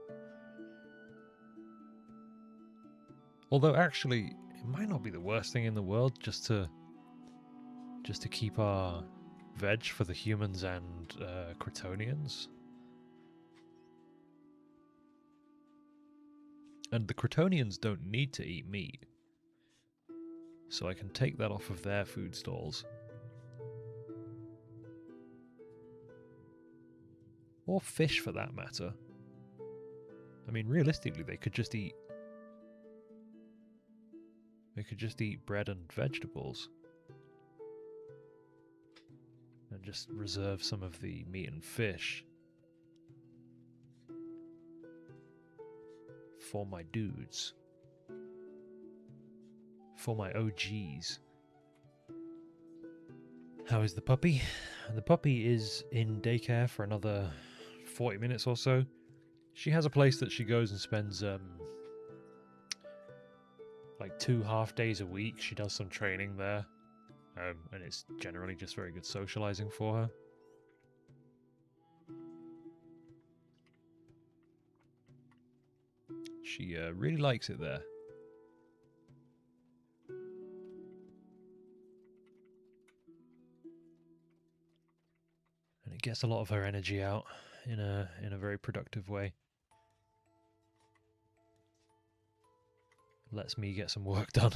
Although actually, it might not be the worst thing in the world just to keep our veg for the humans and Cretonians. And the Cretonians don't need to eat meat, so I can take that off of their food stalls. Or fish, for that matter. I mean, realistically, they could just eat bread and vegetables. And just reserve some of the meat and fish for my dudes. For my OGs. How is the puppy? The puppy is in daycare for another 40 minutes or so. She has a place that she goes and spends like 2 half-days a week. She does some training there, and it's generally just very good socializing for her. She really likes it there. And it gets a lot of her energy out in a very productive way. Lets me get some work done.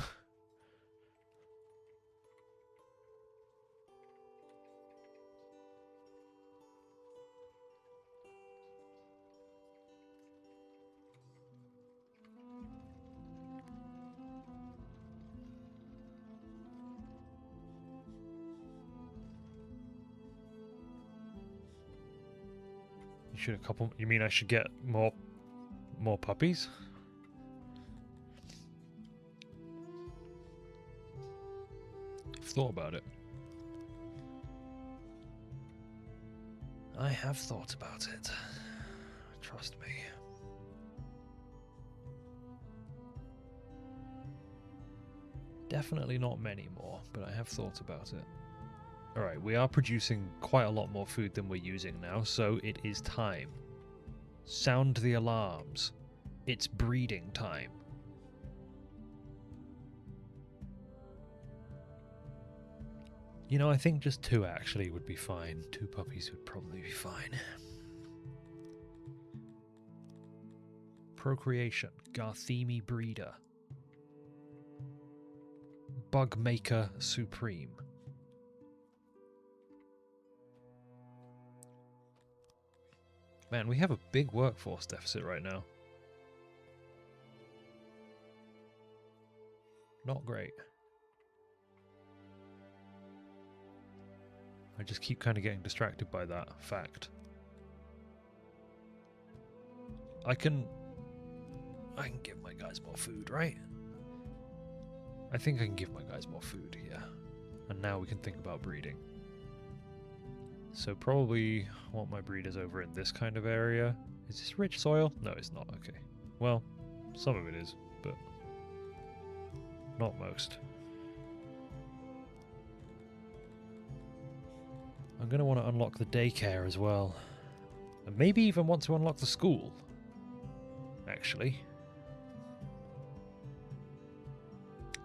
You mean I should get more puppies? I've thought about it. I have thought about it. Trust me. Definitely not many more, but I have thought about it. Alright, we are producing quite a lot more food than we're using now, so it is time. Sound the alarms. It's breeding time. You know, I think just 2 actually would be fine. 2 puppies would probably be fine. Procreation. Garthimi breeder. Bug maker supreme. Man, we have a big workforce deficit right now. Not great. I just keep kind of getting distracted by that fact. I can give my guys more food, right? I think I can give my guys more food, yeah. And now we can think about breeding. So probably want my breeders over in this kind of area. Is this rich soil? No, it's not. Okay. Well, some of it is, but not most. I'm going to want to unlock the daycare as well. And maybe even want to unlock the school. Actually.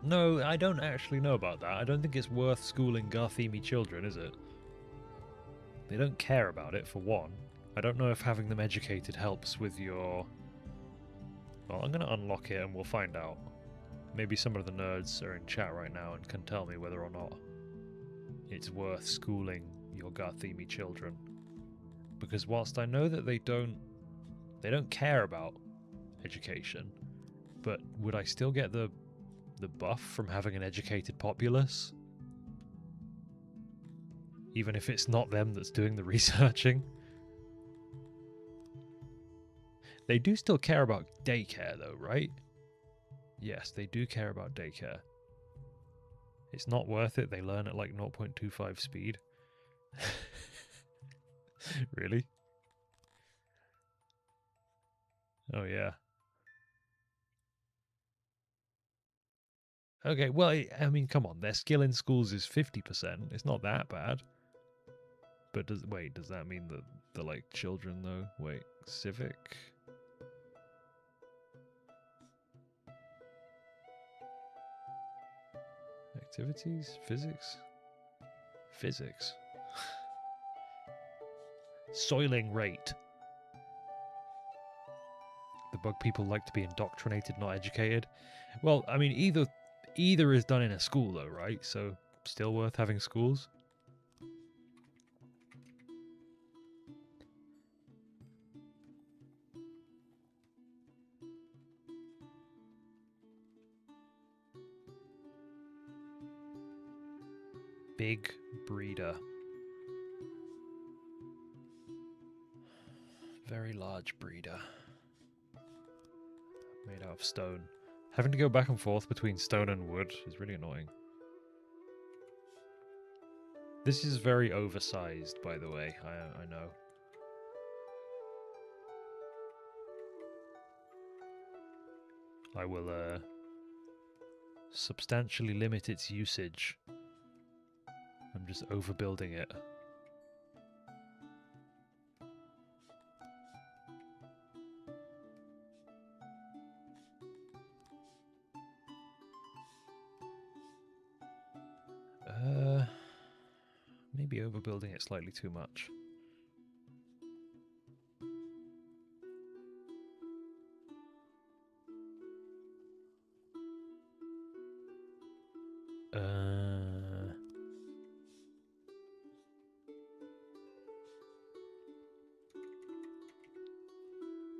No, I don't actually know about that. I don't think it's worth schooling Garthimi children, is it? They don't care about it, for one. I don't know if having them educated helps with your... Well, I'm going to unlock it and we'll find out. Maybe some of the nerds are in chat right now and can tell me whether or not it's worth schooling your Garthimi children. Because whilst I know that they don't care about education, but would I still get the buff from having an educated populace? Even if it's not them that's doing the researching. They do still care about daycare though, right? Yes, they do care about daycare. It's not worth it. They learn at like 0.25 speed. Really? Oh yeah. Okay, well, I mean, come on. Their skill in schools is 50%. It's not that bad. But does that mean that they're like children though? Wait, civic? Activities? Physics? Physics. Soiling rate. The bug people like to be indoctrinated, not educated. Well, I mean, either is done in a school though, right? So still worth having schools. Big breeder. Very large breeder. Made out of stone. Having to go back and forth between stone and wood is really annoying. This is very oversized, by the way, I know. I will substantially limit its usage. I'm just overbuilding it. Maybe overbuilding it slightly too much.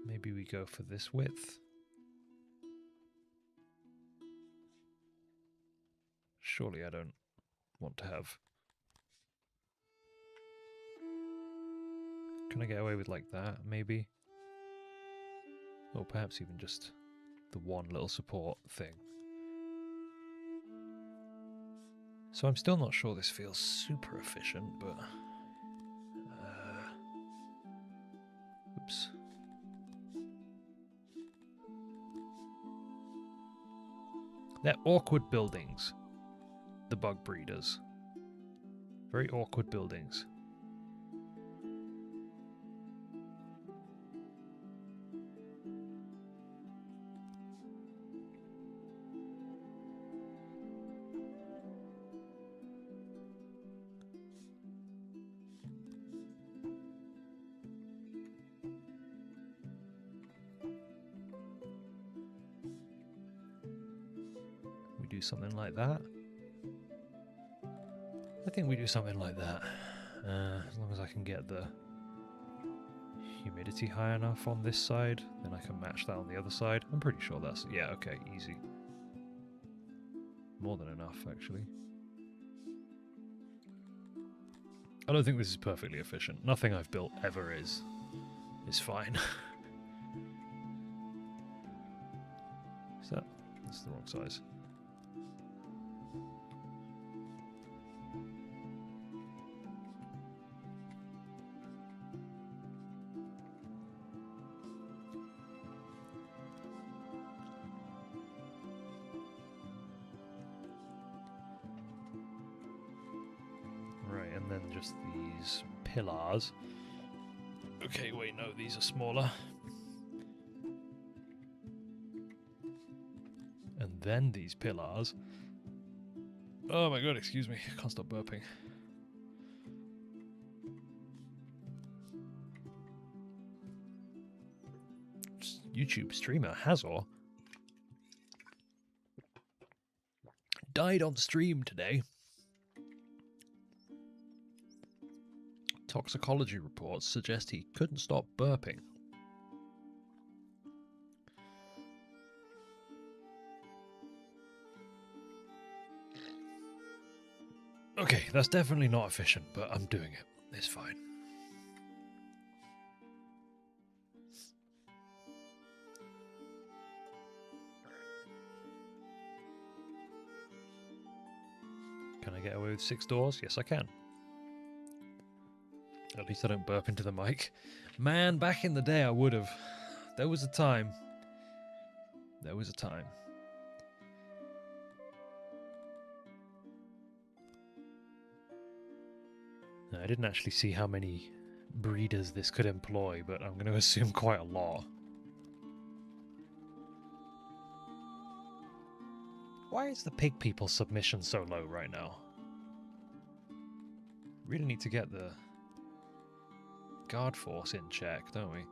Maybe we go for this width. Surely I don't want to have... Can I get away with like that, maybe? Or perhaps even just the one little support thing. So I'm still not sure this feels super efficient, but... oops. They're awkward buildings. The bug breeders. Very awkward buildings. Do something like that. I think we do something like that. As long as I can get the humidity high enough on this side, then I can match that on the other side. I'm pretty sure that's... yeah, okay, easy. More than enough, actually. I don't think this is perfectly efficient. Nothing I've built ever is fine. So, that's the wrong size. And then just these pillars. Okay, wait, no, these are smaller. And then these pillars. Oh my god, excuse me, I can't stop burping. YouTube streamer Hazzor died on stream today. Toxicology reports suggest he couldn't stop burping. Okay, that's definitely not efficient, but I'm doing it. It's fine. Can I get away with 6 doors? Yes, I can. At least I don't burp into the mic. Man, back in the day I would have. There was a time. There was a time. Now, I didn't actually see how many breeders this could employ, but I'm going to assume quite a lot. Why is the pig people submission so low right now? Really need to get the guard force in check, don't we?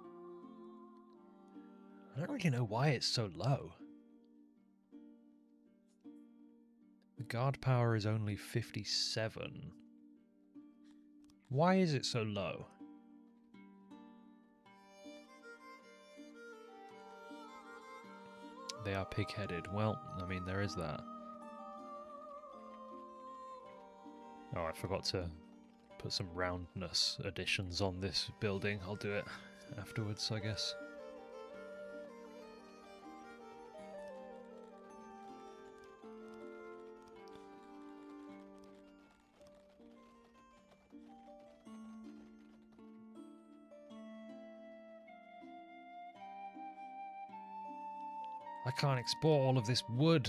I don't really know why it's so low. The guard power is only 57. Why is it so low? They are pig-headed. Well, I mean, there is that. Oh, I forgot to put some roundness additions on this building. I'll do it afterwards, I guess. I can't export all of this wood.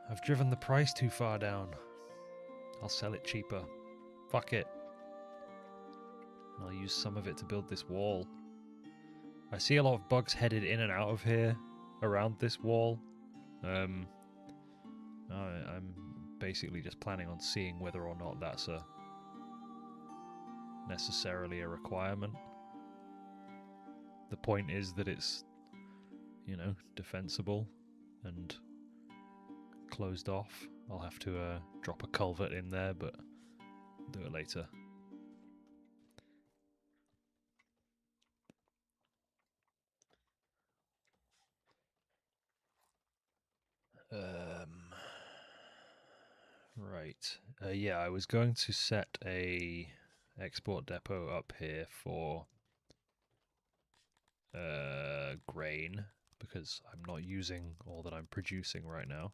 I've driven the price too far down. I'll sell it cheaper. Fuck it. I'll use some of it to build this wall. I see a lot of bugs headed in and out of here around this wall. I'm basically just planning on seeing whether or not that's necessarily a requirement. The point is that it's, you know, defensible and closed off. I'll have to drop a culvert in there, but I'll do it later. Right. Yeah, I was going to set a export depot up here for grain, because I'm not using all that I'm producing right now.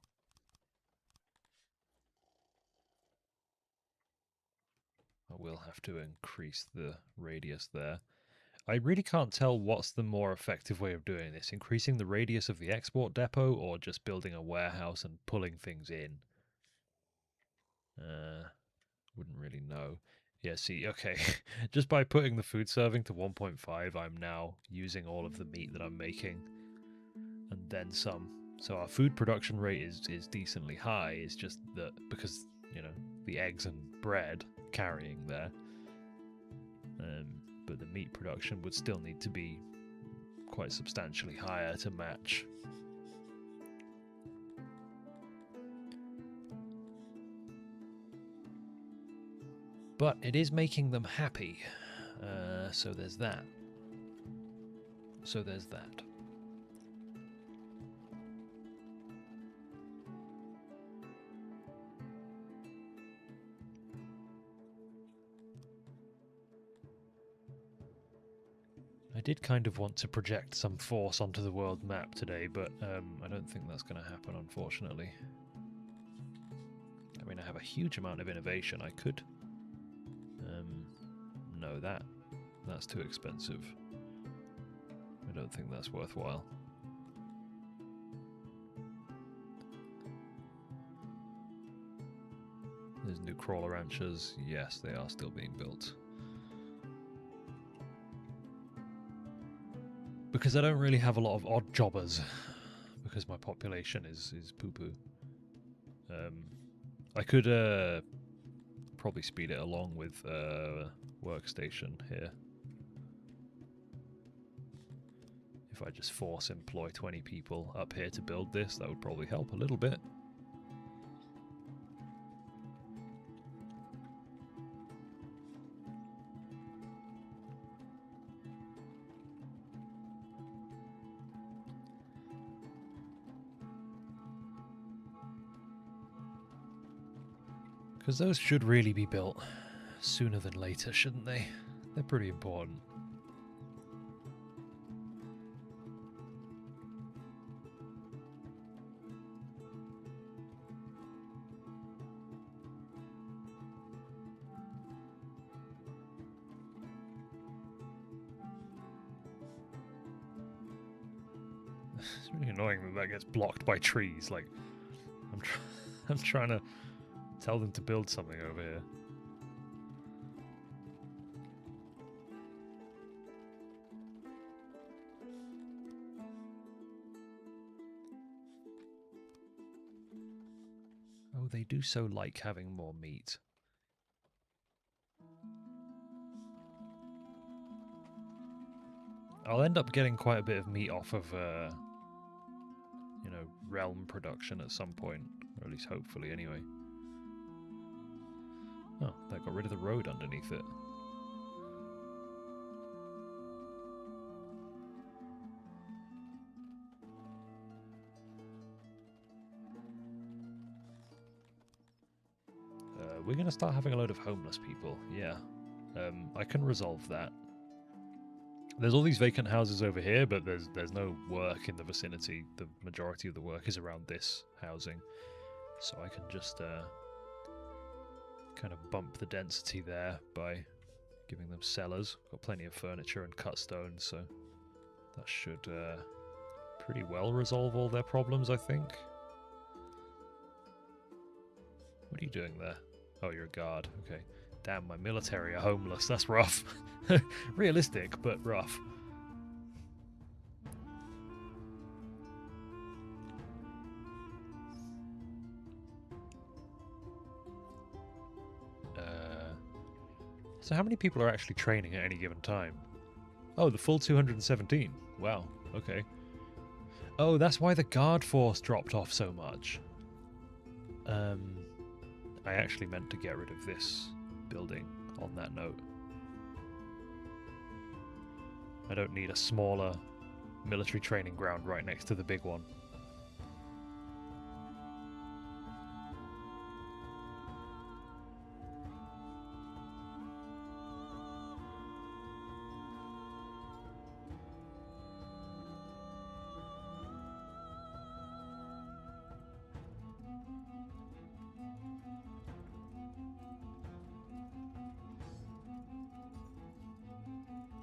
I will have to increase the radius there. I really can't tell what's the more effective way of doing this, increasing the radius of the export depot or just building a warehouse and pulling things in. Wouldn't really know. Yeah, see, okay. Just by putting the food serving to 1.5, I'm now using all of the meat that I'm making. And then some. So our food production rate is decently high. It's just that because, you know, the eggs and bread carrying there. But the meat production would still need to be quite substantially higher to match. But it is making them happy, so there's that. I did kind of want to project some force onto the world map today, but I don't think that's going to happen, unfortunately. I mean, I have a huge amount of innovation. I could... no, that's too expensive. I don't think that's worthwhile. There's new crawler ranches. Yes, they are still being built. Because I don't really have a lot of odd jobbers, because my population is poo-poo. I could probably speed it along with workstation here. If I just force employ 20 people up here to build this, that would probably help a little bit. Because those should really be built sooner than later, shouldn't they? They're pretty important. It's really annoying that that gets blocked by trees. Like, I'm trying to tell them to build something over here. Oh, they do so like having more meat. I'll end up getting quite a bit of meat off of, you know, realm production at some point, or at least hopefully anyway. Oh, that got rid of the road underneath it. We're going to start having a load of homeless people, yeah. I can resolve that. There's all these vacant houses over here, but there's no work in the vicinity. The majority of the work is around this housing. So I can just kind of bump the density there by giving them cellars. Got plenty of furniture and cut stones, so that should pretty well resolve all their problems, I think. What are you doing there? Oh, you're a guard. Okay. Damn, my military are homeless. That's rough. Realistic, but rough. So how many people are actually training at any given time? Oh, the full 217. Wow, okay. Oh, that's why the guard force dropped off so much. I actually meant to get rid of this building on that note. I don't need a smaller military training ground right next to the big one.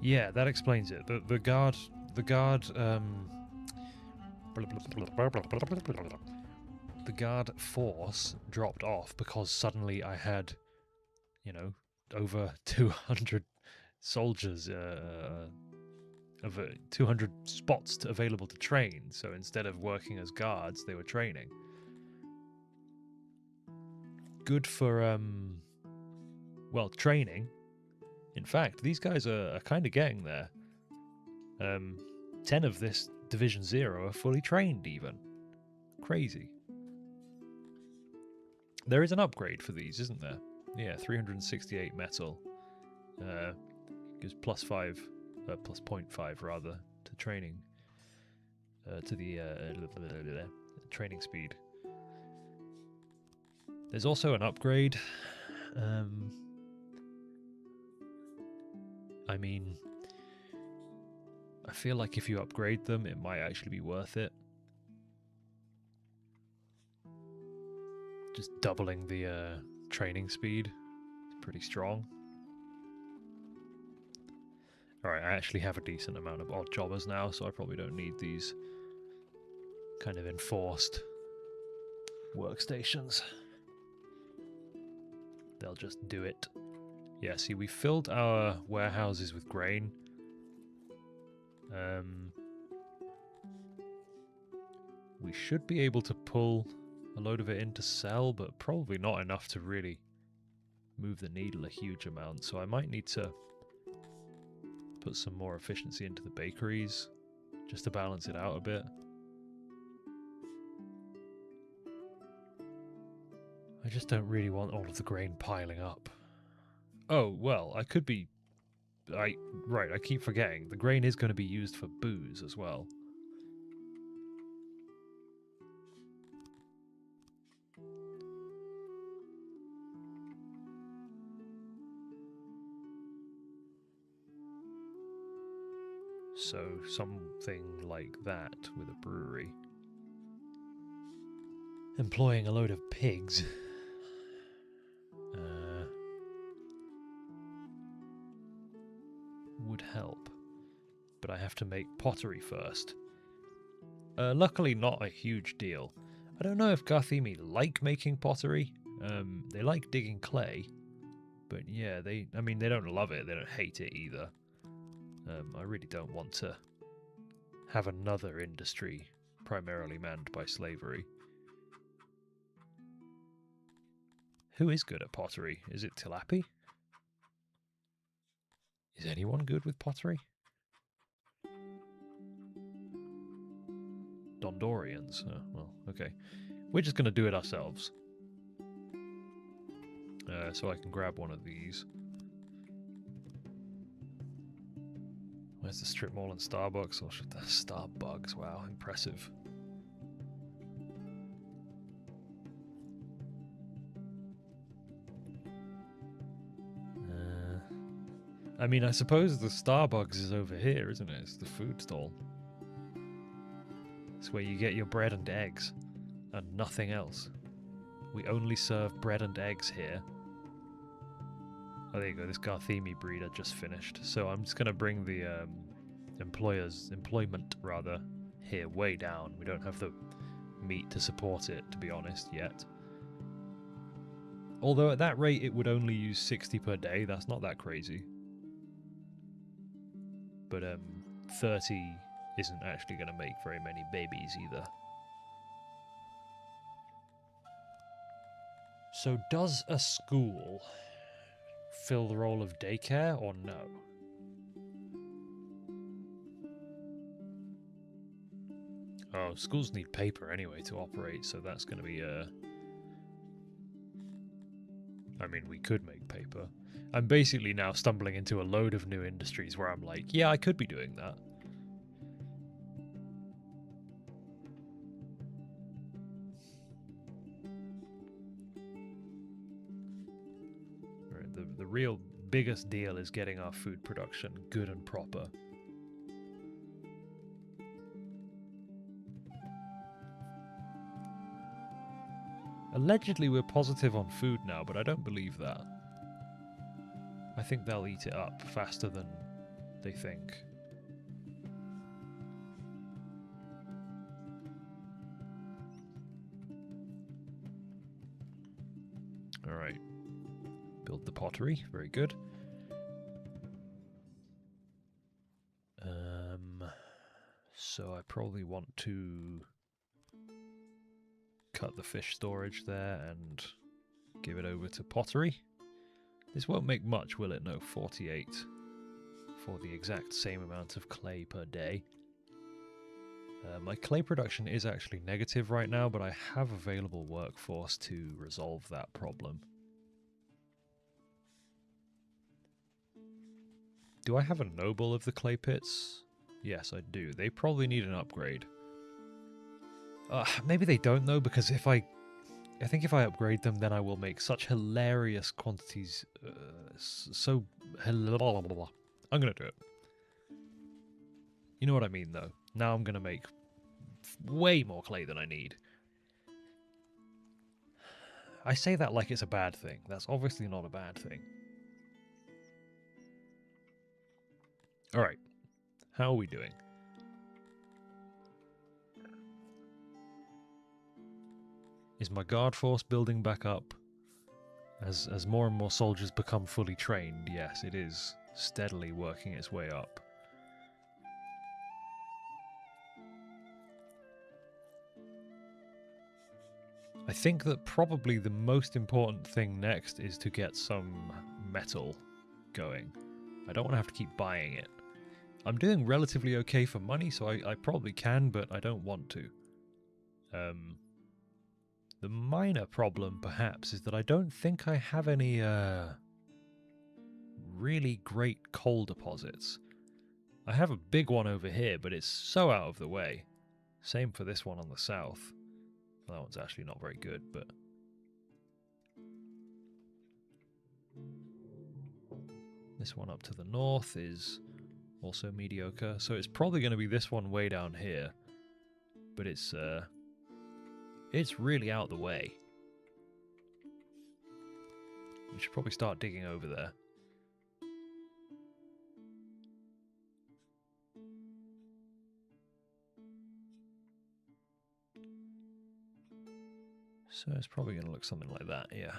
Yeah, that explains it. The guard the guard force dropped off because suddenly I had, you know, over 200 soldiers, of 200 spots available to train. So instead of working as guards, they were training. Good for well, training. In fact, these guys are kind of getting there. 10 of this Division 0 are fully trained even. Crazy. There is an upgrade for these, isn't there? Yeah, 368 metal. Gives plus 0.5 rather, to training. To the training speed. There's also an upgrade. I mean, I feel like if you upgrade them, it might actually be worth it. Just doubling the training speed is pretty strong. Alright, I actually have a decent amount of odd jobbers now, so I probably don't need these kind of enforced workstations. They'll just do it. Yeah, see, we filled our warehouses with grain. We should be able to pull a load of it in to sell, but probably not enough to really move the needle a huge amount. So I might need to put some more efficiency into the bakeries just to balance it out a bit. I just don't really want all of the grain piling up. Oh, well, I could be... Right, I keep forgetting. The grain is going to be used for booze as well. So, something like that with a brewery. Employing a load of pigs. Would help. But I have to make pottery first. Luckily not a huge deal. I don't know if garthimi like making pottery. They like digging clay. But yeah, they don't love it. They don't hate it either. I really don't want to have another industry primarily manned by slavery. Who is good at pottery? Is it Tilapi? Is anyone good with pottery? Dondorians. Oh, well, okay. We're just going to do it ourselves. So I can grab one of these. Where's the strip mall and Starbucks? Or should the Starbucks? Wow, impressive. I mean, I suppose the Starbucks is over here, isn't it? It's the food stall. It's where you get your bread and eggs, and nothing else. We only serve bread and eggs here. Oh, there you go. This garthimi breed I just finished. So I'm just going to bring the employment here way down. We don't have the meat to support it, to be honest, yet. Although at that rate it would only use 60 per day, that's not that crazy. But 30 isn't actually going to make very many babies either. So does a school fill the role of daycare or no? Oh, schools need paper anyway to operate, so that's going to be I mean, we could make paper. I'm basically now stumbling into a load of new industries where I'm like, yeah, I could be doing that. Right, the real biggest deal is getting our food production good and proper. Allegedly, we're positive on food now, but I don't believe that. I think they'll eat it up faster than they think. Alright. Build the pottery. Very good. So I probably want to cut the fish storage there and give it over to pottery. This won't make much, will it? No, 48 for the exact same amount of clay per day. My clay production is actually negative right now, but I have available workforce to resolve that problem. Do I have a noble of the clay pits? Yes, I do. They probably need an upgrade. Maybe they don't though, because if I think if I upgrade them, then I will make such hilarious quantities. I'm gonna do it. You know what I mean, though. Now I'm gonna make way more clay than I need. I say that like it's a bad thing. That's obviously not a bad thing. All right. How are we doing? Is my guard force building back up? As more and more soldiers become fully trained, yes, it is steadily working its way up. I think that probably the most important thing next is to get some metal going. I don't want to have to keep buying it. I'm doing relatively okay for money, so I probably can, but I don't want to. The minor problem, perhaps, is that I don't think I have any really great coal deposits. I have a big one over here, but it's so out of the way. Same for this one on the south. Well, that one's actually not very good, but... This one up to the north is also mediocre, so it's probably going to be this one way down here. But it's really out the way. We should probably start digging over there. So it's probably going to look something like that, yeah.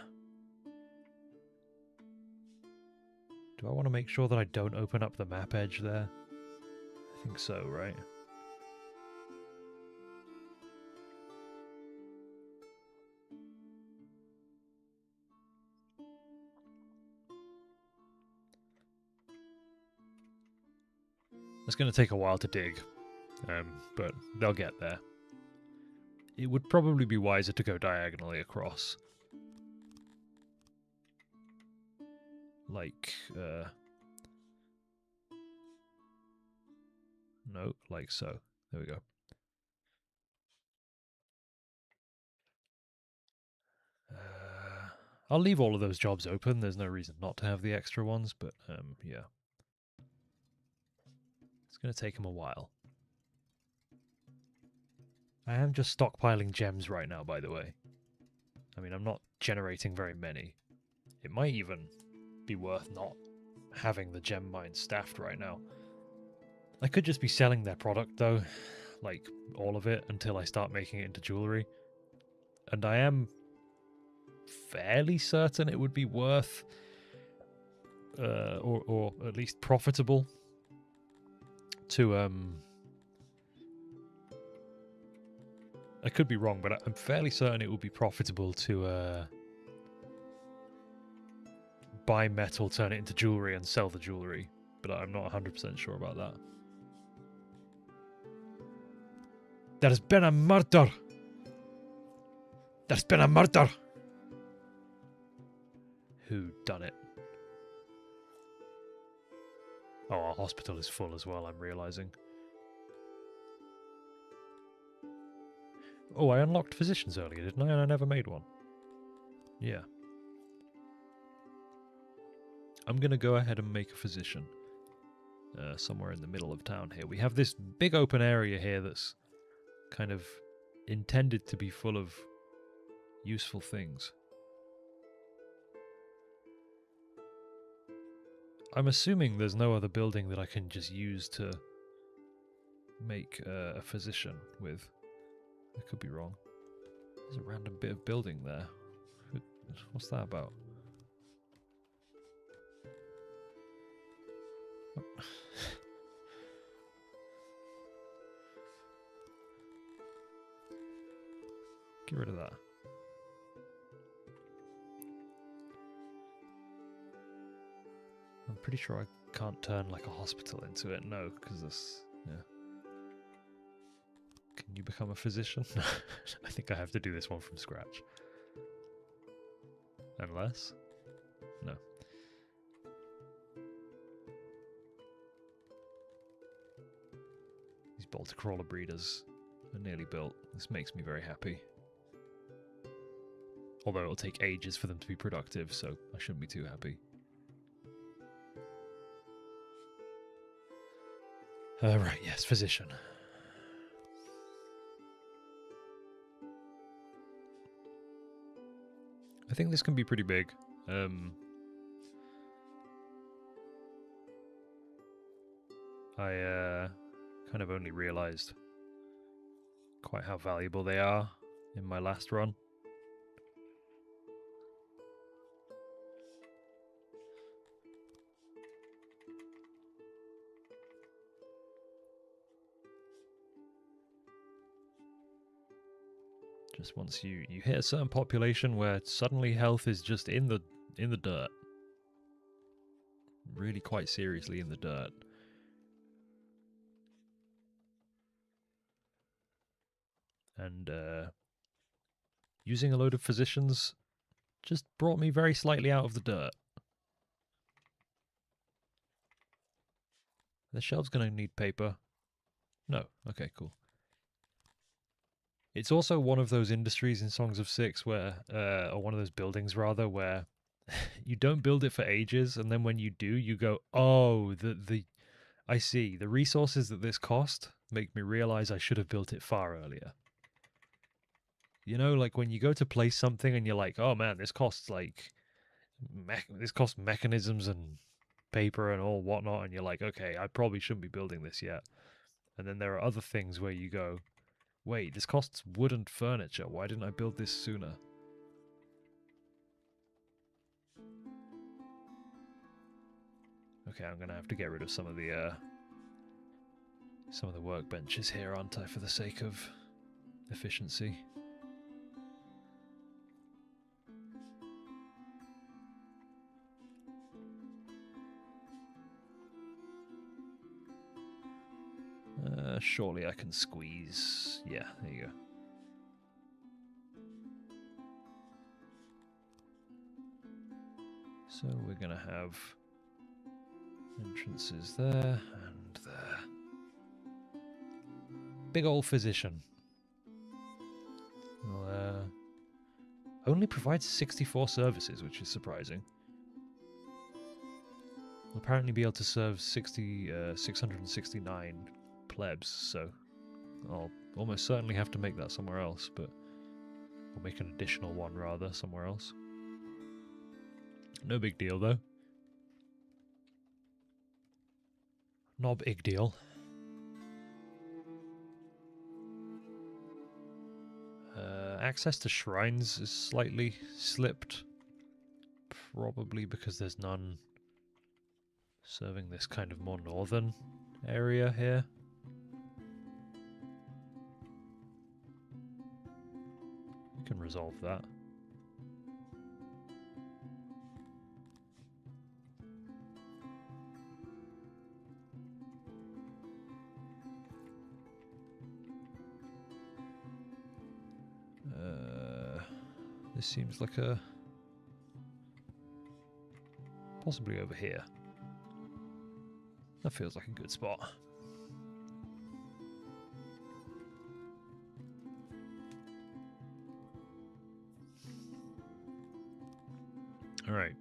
Do I want to make sure that I don't open up the map edge there? I think so, right? It's going to take a while to dig, but they'll get there. It would probably be wiser to go diagonally across. Like, no, like so. There we go. I'll leave all of those jobs open. There's no reason not to have the extra ones, but yeah. It's going to take them a while. I am just stockpiling gems right now, by the way. I mean, I'm not generating very many. It might even be worth not having the gem mine staffed right now. I could just be selling their product, though. like all of it until I start making it into jewelry. And I am fairly certain it would be worth, or at least profitable to I could be wrong, but I'm fairly certain it would be profitable to buy metal, turn it into jewelry, and sell the jewelry. But I'm not 100% sure about that. There's been a murder! There's been a murder! Who done it? Oh, our hospital is full as well, I'm realising. Oh, I unlocked physicians earlier, didn't I? And I never made one. Yeah. I'm going to go ahead and make a physician. Somewhere in the middle of town here. We have this big open area here that's kind of intended to be full of useful things. I'm assuming there's no other building that I can just use to make a physician with. I could be wrong. There's a random bit of building there. What's that about? Get rid of that. I'm pretty sure I can't turn like a hospital into it. No, because this... Yeah. Can you become a physician? I think I have to do this one from scratch. Unless? No. These bolter crawler breeders are nearly built. This makes me very happy. Although it'll take ages for them to be productive, so I shouldn't be too happy. Right, yes, physician. I think this can be pretty big. I kind of only realized quite how valuable they are in my last run. Just once you hit a certain population where suddenly health is just in the dirt. Really quite seriously in the dirt. And using a load of physicians just brought me very slightly out of the dirt. The shelf's going to need paper. No. Okay, cool. It's also one of those industries in Songs of Six where, or one of those buildings rather, where you don't build it for ages, and then when you do, you go, oh, I see. The resources that this cost make me realize I should have built it far earlier. You know, like when you go to place something and you're like, oh man, this costs like, this costs mechanisms and paper and all whatnot, and you're like, okay, I probably shouldn't be building this yet. And then there are other things where you go, wait, this costs wood and furniture. Why didn't I build this sooner? Okay, I'm gonna have to get rid of some of the workbenches here, aren't I, for the sake of efficiency? Surely I can squeeze. Yeah, there you go. So we're gonna have entrances there and there. Big old physician. Well, only provides 64 services, which is surprising. Will apparently be able to serve 669 plebs, so I'll almost certainly have to make that somewhere else, but I'll make an additional one rather somewhere else. No big deal though. No big deal. access to shrines is slightly slipped. Probably because there's none serving this kind of more northern area here. We can resolve that. This seems like a... possibly over here. That feels like a good spot. Alright.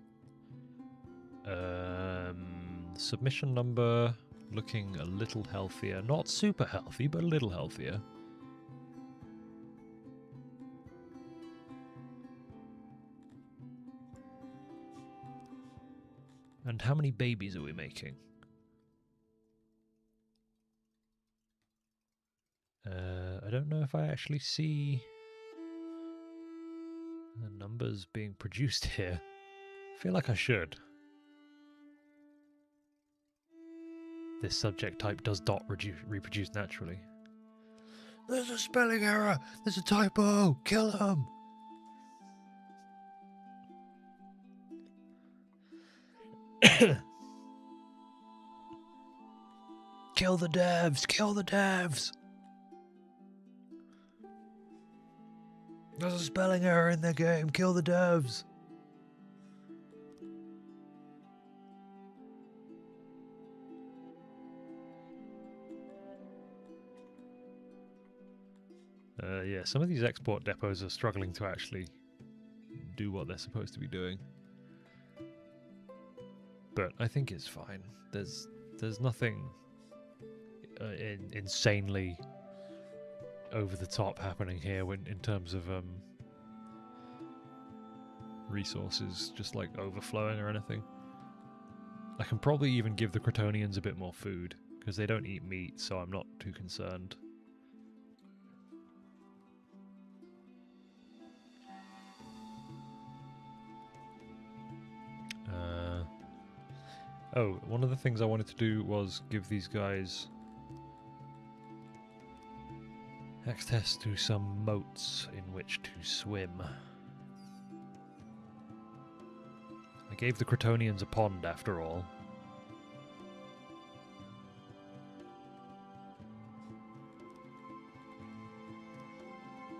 Submission number looking a little healthier. Not super healthy, but a little healthier. And how many babies are we making? I don't know if I actually see the numbers being produced here. I feel like I should. This subject type does not reproduce naturally. There's a spelling error! There's a typo! Kill him! Kill the devs! Kill the devs! There's a spelling error in the game! Kill the devs! Yeah, some of these export depots are struggling to actually do what they're supposed to be doing. But I think it's fine. There's nothing insanely over the top happening here in terms of resources just like overflowing or anything. I can probably even give the Crotonians a bit more food because they don't eat meat, so I'm not too concerned. Oh, one of the things I wanted to do was give these guys access to some moats in which to swim. I gave the Crotonians a pond after all.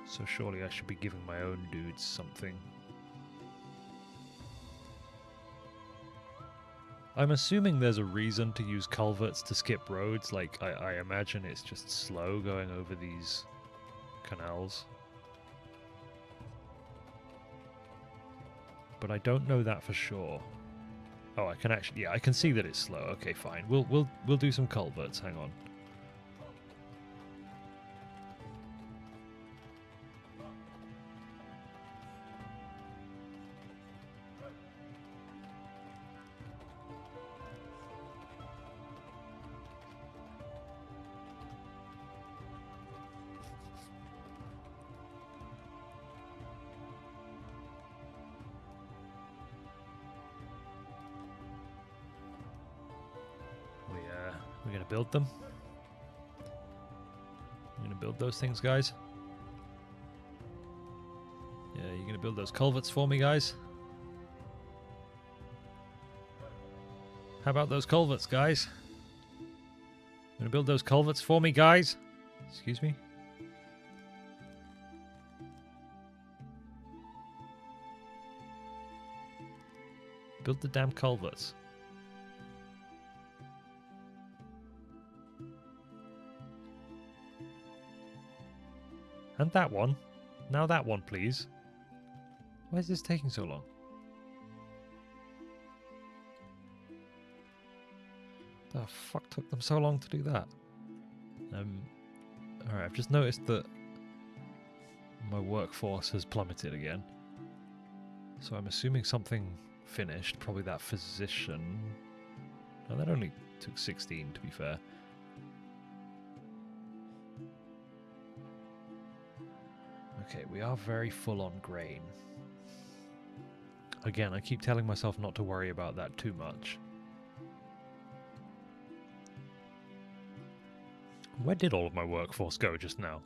So surely I should be giving my own dudes something. I'm assuming there's a reason to use culverts to skip roads, like I imagine it's just slow going over these canals. But I don't know that for sure. Oh, I can actually, yeah, I can see that it's slow. Okay, fine. We'll do some culverts, hang on. We're gonna build them. I'm gonna build those things, guys. Yeah, you're gonna build those culverts for me, guys. How about those culverts, guys? Gonna build those culverts for me, guys. Excuse me. Build the damn culverts. And that one. Now that one, please. Why is this taking so long? The fuck took them so long to do that? Alright, I've just noticed that my workforce has plummeted again. So I'm assuming something finished. Probably that physician. No, that only took 16, to be fair. Okay, we are very full on grain. Again, I keep telling myself not to worry about that too much. Where did all of my workforce go just now?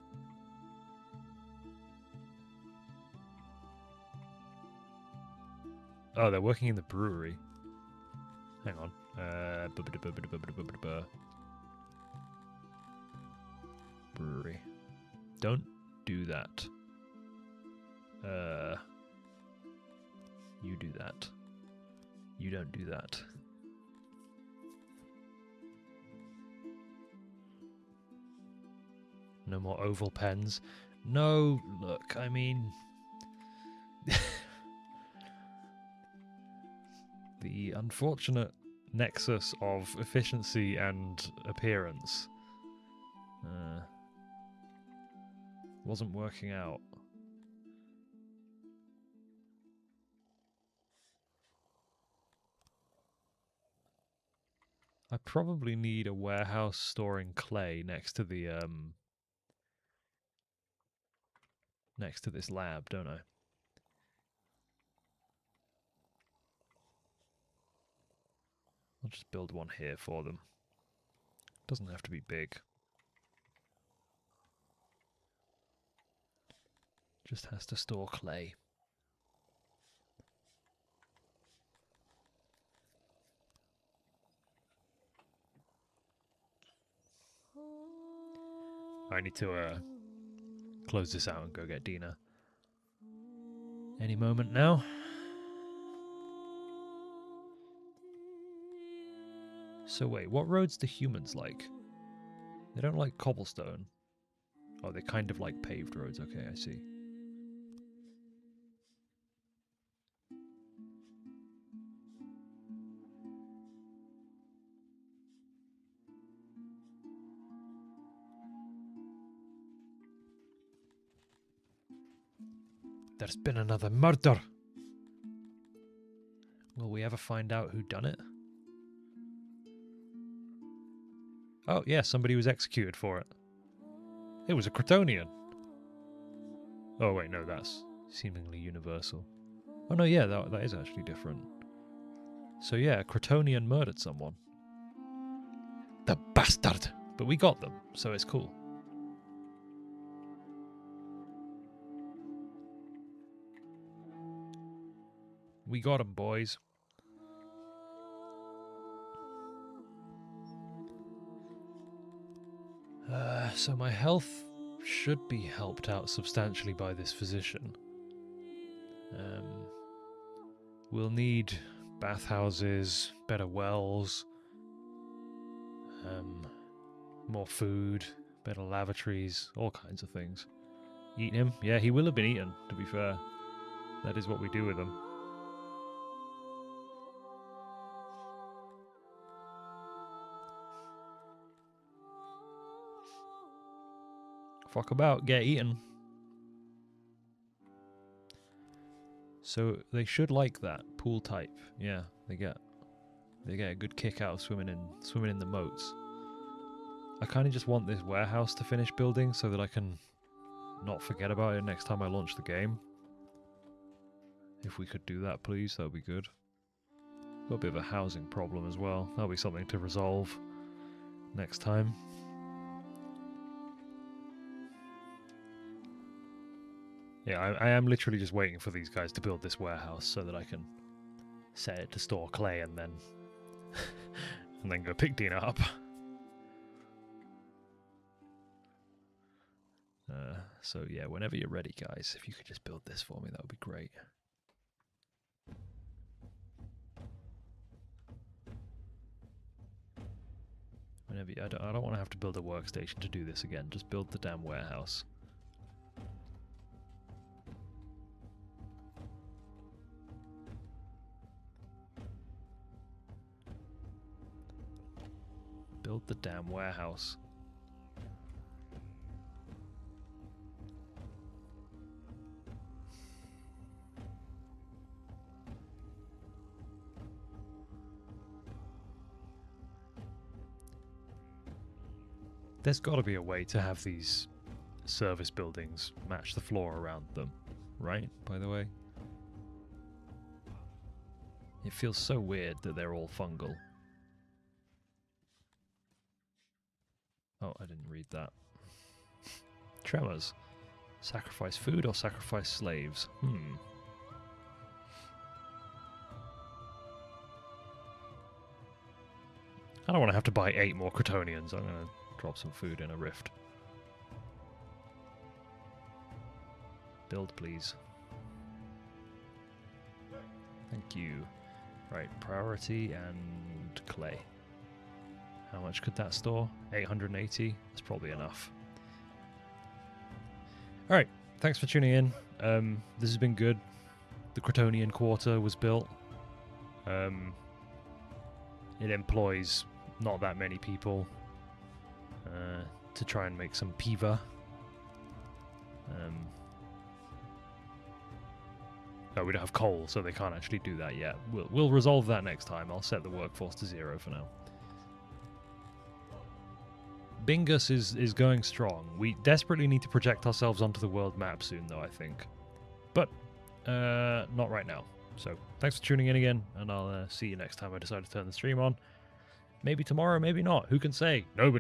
Oh, they're working in the brewery. Hang on. Brewery. Don't do that. You do that. You don't do that. No more oval pens. No, look, I mean... the unfortunate nexus of efficiency and appearance wasn't working out. I probably need a warehouse storing clay next to the next to this lab, don't I? I'll just build one here for them. Doesn't have to be big. Just has to store clay. I need to close this out and go get Dina. Any moment now. So wait, what roads do humans like? They don't like cobblestone. Oh, they kind of like paved roads. Okay, I see. There's been another murder! Will we ever find out who done it? Oh, yeah, somebody was executed for it. It was a Crotonian. Oh, wait, no, that's seemingly universal. Oh, no, yeah, that is actually different. So, yeah, a Crotonian murdered someone. The bastard! But we got them, so it's cool. We got them, boys. So my health should be helped out substantially by this physician. We'll need bathhouses, better wells, more food, better lavatories, all kinds of things. Eating him? Yeah, he will have been eaten, to be fair. That is what we do with him. Fuck about, get eaten. So they should like that pool type. Yeah, they get a good kick out of swimming in the moats. I kind of just want this warehouse to finish building so that I can not forget about it next time I launch the game. If we could do that, please, that would be good. Got a bit of a housing problem as well. That'll be something to resolve next time. Yeah, I am literally just waiting for these guys to build this warehouse so that I can set it to store clay and then and then go pick Dina up. So yeah, whenever you're ready, guys, if you could just build this for me, that would be great. Whenever I don't want to have to build a workstation to do this again. Just build the damn warehouse. Build the damn warehouse. There's got to be a way to have these service buildings match the floor around them, right? By the way, it feels so weird that they're all fungal. Oh, I didn't read that. Tremors. Sacrifice food or sacrifice slaves? I don't want to have to buy 8 more Crotonians. I'm going to drop some food in a rift. Build, please. Thank you. Right, priority and clay. How much could that store? 880? That's probably enough. Alright, thanks for tuning in. This has been good. The Crotonian Quarter was built. It employs not that many people to try and make some PIVA. No, we don't have coal, so they can't actually do that yet. We'll resolve that next time. I'll set the workforce to 0 for now. Bingus is going strong. We desperately need to project ourselves onto the world map soon, though, I think. But not right now. So thanks for tuning in again, and I'll see you next time I decide to turn the stream on. Maybe tomorrow, maybe not. Who can say? Nobody.